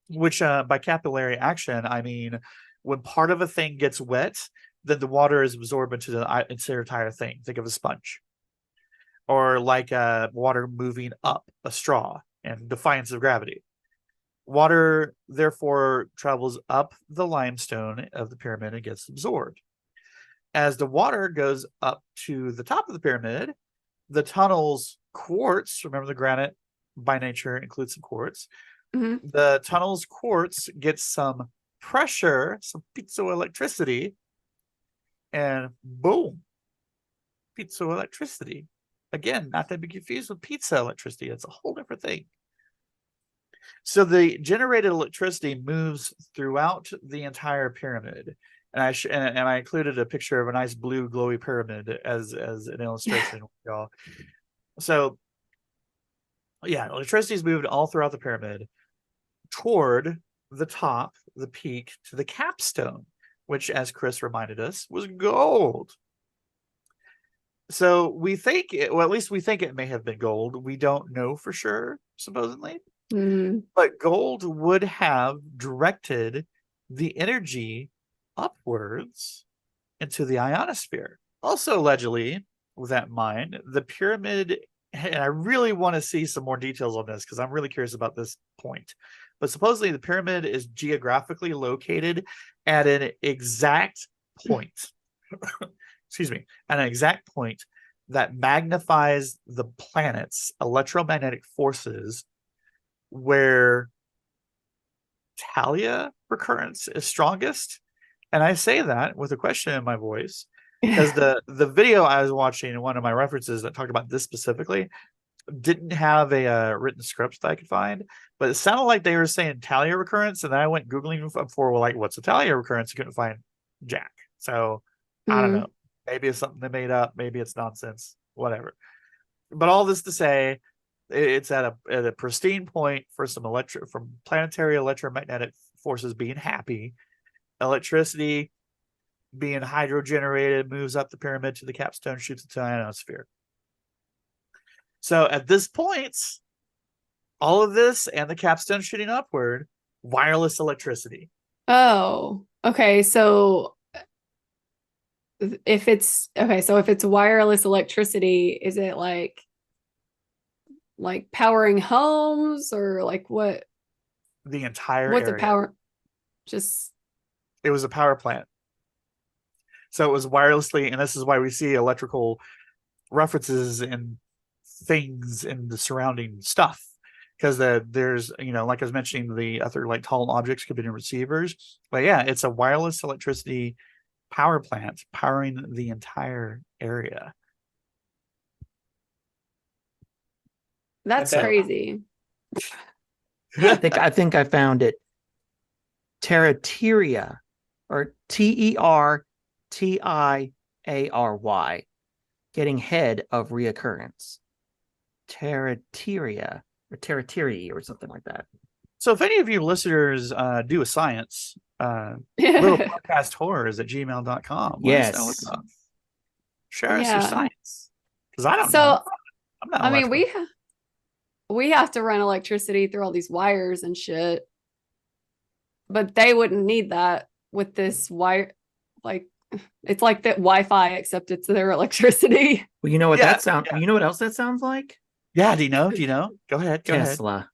Which by capillary action, I mean when part of a thing gets wet, then the water is absorbed into the entire thing. Think of a sponge. Or like water moving up a straw in defiance of gravity. Water, therefore, travels up the limestone of the pyramid and gets absorbed. As the water goes up to the top of the pyramid, the tunnel's quartz, remember the granite by nature includes some quartz, the tunnel's quartz gets some pressure, some piezoelectricity, and boom, piezoelectricity. Again, not to be confused with pizza electricity. It's a whole different thing. So the generated electricity moves throughout the entire pyramid. And I included a picture of a nice blue glowy pyramid as an illustration, y'all. So yeah, electricity is moved all throughout the pyramid toward the top, the peak, to the capstone, which, as Chris reminded us, was gold. So we think at least we think it may have been gold. We don't know for sure, supposedly. But gold would have directed the energy upwards into the ionosphere. Also, allegedly, with that in mind, the pyramid, and I really want to see some more details on this because I'm really curious about this point. But supposedly the pyramid is geographically located at an exact point. Excuse me, at an exact point that magnifies the planet's electromagnetic forces, where Thalia recurrence is strongest. And I say that with a question in my voice because the video I was watching in one of my references that talked about this specifically didn't have a written script that I could find, but it sounded like they were saying Thalia recurrence, and then I went googling for like what's a Thalia recurrence. I couldn't find jack. So I don't know. Maybe it's something they made up. Maybe it's nonsense. Whatever. But all this to say, it's at a pristine point for from planetary electromagnetic forces being happy. Electricity being hydrogenerated moves up the pyramid to the capstone, shoots into the ionosphere. So at this point, all of this and the capstone shooting upward, wireless electricity. Oh, okay. So if it's wireless electricity, is it like powering homes or like what? The entire what's area. a power? Just it was a power plant. So it was wirelessly, and this is why we see electrical references and things in the surrounding stuff. Because there's, like I was mentioning, the other like tall objects could be in receivers. But yeah, it's a wireless electricity power plant powering the entire area. that's Okay. crazy. I think I found it. Teratiary, or Tertiary, getting head of reoccurrence. Teratiary or Teratiary or something like that. So if any of you listeners do a science, little podcast horrors at gmail.com. Yes. Share us your Yeah. science. Because I don't So, know. I'm not I mean, electrical. we have to run electricity through all these wires and shit, but they wouldn't need that with this wire. Like, it's like that Wi-Fi, except it's their electricity. Well, you know what Yeah, that sounds. yeah. You know what else that sounds like? Yeah, do you know? Go ahead. Tesla.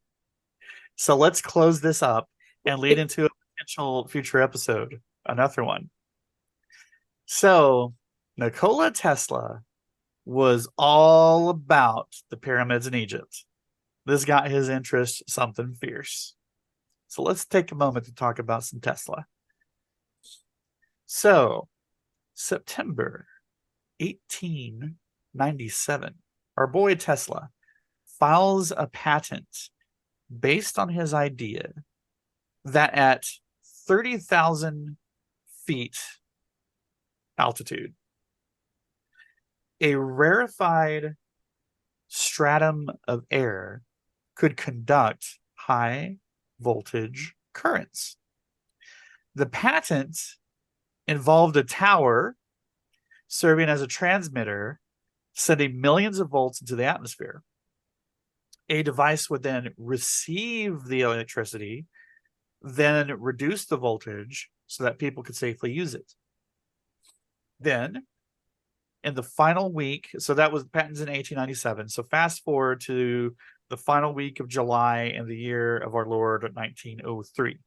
So let's close this up and lead into a potential future episode, another one. So Nikola Tesla was all about the pyramids in Egypt. This got his interest something fierce. So let's take a moment to talk about some Tesla. So, September 1897, our boy Tesla files a patent based on his idea that at 30,000 feet altitude, a rarefied stratum of air could conduct high voltage currents. The patent involved a tower serving as a transmitter, sending millions of volts into the atmosphere. A device would then receive the electricity, then reduce the voltage so that people could safely use it. Then, in the final week, so that was patents in 1897. So fast forward to the final week of July in the year of our Lord 1903.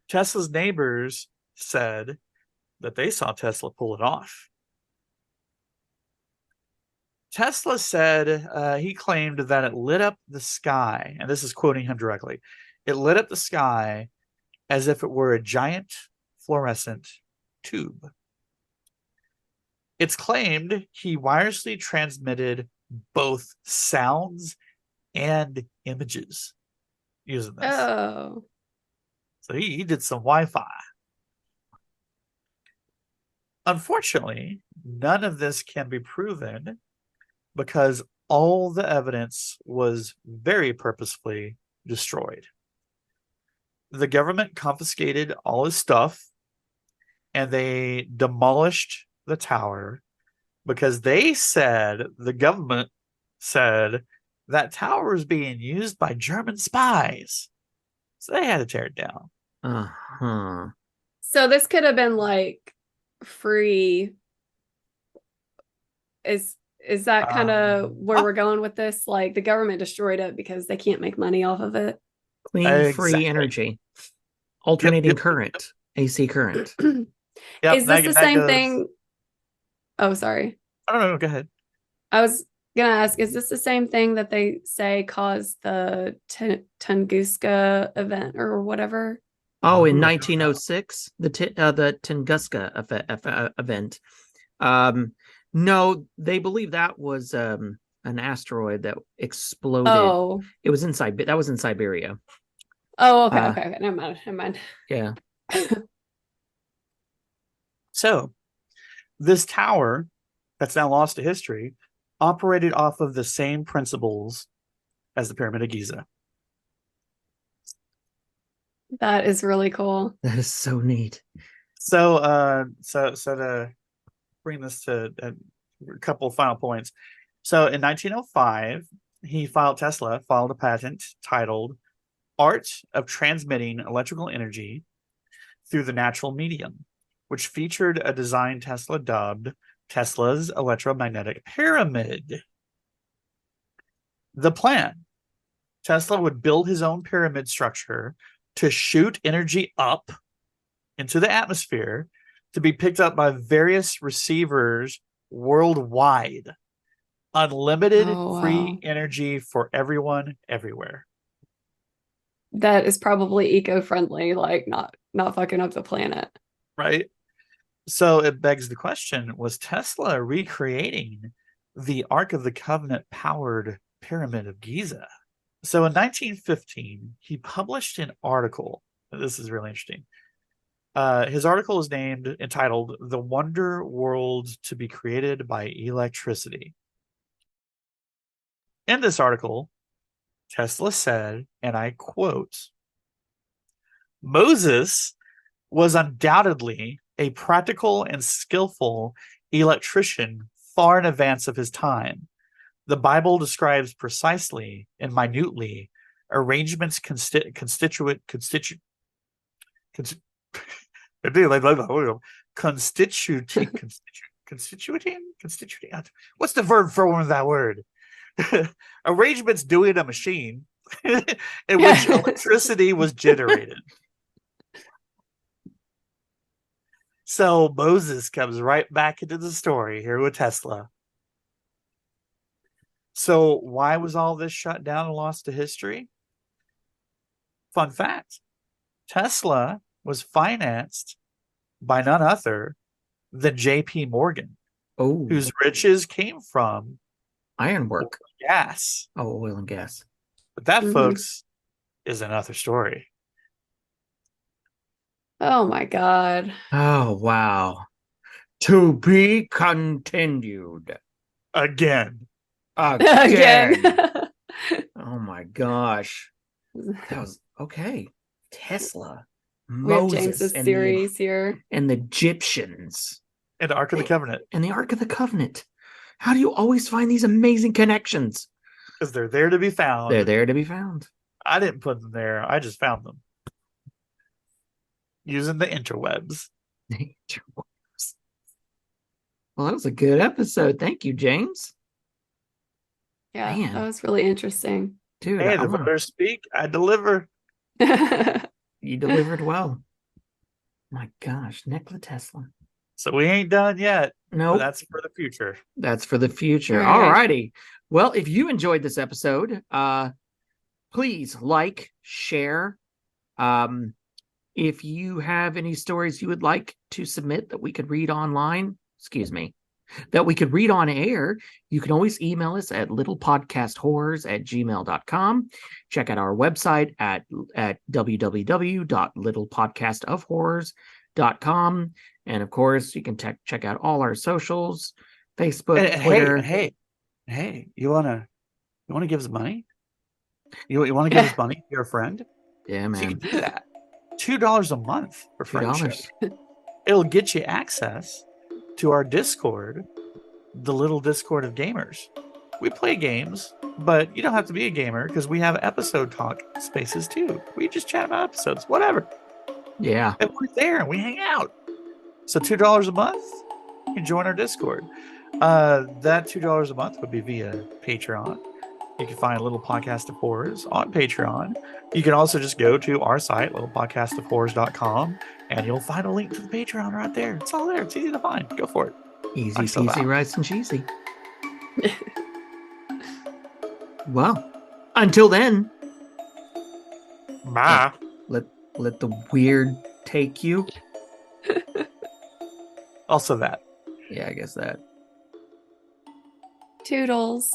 Tesla's neighbors said that they saw Tesla pull it off. Tesla said he claimed that it lit up the sky, and this is quoting him directly, it lit up the sky as if it were a giant fluorescent tube. It's claimed he wirelessly transmitted both sounds and images using this. Oh. So he did some Wi-Fi. Unfortunately, none of this can be proven because all the evidence was very purposefully destroyed. The government confiscated all his stuff and they demolished the tower because they said, the government said, that tower was being used by German spies. So they had to tear it down. Uh-huh. So this could have been like free. Is that kind of where we're going with this? Like the government destroyed it because they can't make money off of it. Clean, Exactly. free energy. Alternating Yep. current. AC current. Yep, Is this the that same goes- thing? Oh, sorry. I don't know. Go ahead. I was gonna ask, is this the same thing that they say caused the Tunguska event or whatever? Oh, in Ooh. 1906, the Tunguska event. No, they believe that was an asteroid that exploded. Oh, It was in that was in Siberia. oh, okay, Uh, okay. Never mind. Yeah. So, this tower that's now lost to history operated off of the same principles as the Pyramid of Giza. That is really cool. That is so neat. So, so to bring this to a couple of final points. So, in 1905, Tesla filed a patent titled "Art of Transmitting Electrical Energy Through the Natural Medium," which featured a design Tesla dubbed Tesla's electromagnetic pyramid. The plan: Tesla would build his own pyramid structure to shoot energy up into the atmosphere to be picked up by various receivers worldwide. Unlimited Oh, free wow. energy for everyone, everywhere. That is probably eco-friendly, like not fucking up the planet. Right? So it begs the question, was Tesla recreating the Ark of the Covenant powered Pyramid of Giza? So in 1915, he published an article. This is really interesting. His article is entitled "The Wonder World to be Created by Electricity." In this article, Tesla said, and I quote, "Moses was undoubtedly a practical and skillful electrician far in advance of his time. The Bible describes precisely and minutely arrangements constituting what's the verb form of that word? Arrangements doing a machine in which electricity was generated. So Moses comes right back into the story here with Tesla. So why was all this shut down and lost to history? Fun fact. Tesla was financed by none other than J.P. Morgan, Oh, whose riches came from ironwork. gas. Oh, oil and gas. But that, Mhm. folks, is another story. Oh my God. Oh, wow. To be continued. Again. Again. Again. Oh my gosh. That was okay. Tesla. We have Moses James's and series here. and the Egyptians And the Ark of the Covenant. and the Ark of the Covenant. How do you always find these amazing connections? Because they're there to be found. They're there to be found. I didn't put them there. I just found them. Using the interwebs. Well, that was a good episode. Thank you, James. Yeah, Man. that was really interesting. Dude, Hey, I the wanna- voters speak. I deliver. you delivered well. My gosh, Nikola Tesla. So we ain't done yet. No, But that's for the future. that's for the future. All All right. righty. Well, if you enjoyed this episode, please like, share. If you have any stories you would like to submit that we could read online, that we could read on air, you can always email us at littlepodcasthorrors@gmail.com. Check out our website at www.littlepodcastofhorrors.com. And of course, you can check out all our socials, Facebook, And Twitter. hey, you wanna give us money? You want to give us money? You're a friend? Yeah, So you man. can do that. $2 a month for friendship. $2. It'll get you access to our Discord, the little Discord of gamers. We play games, but you don't have to be a gamer because we have episode talk spaces too. We just chat about episodes, whatever. Yeah. And we're there and we hang out. So $2 a month, you can join our Discord. That $2 a month would be via Patreon. You can find Little Podcast of Horrors on Patreon. You can also just go to our site, littlepodcastofhorrors.com, and you'll find a link to the Patreon right there. It's all there. It's easy to find. Go for it. Easy I'm so peasy, down. rice and cheesy. Well, until then, Bye. let the weird take you. Also that. Yeah, I guess that. Toodles.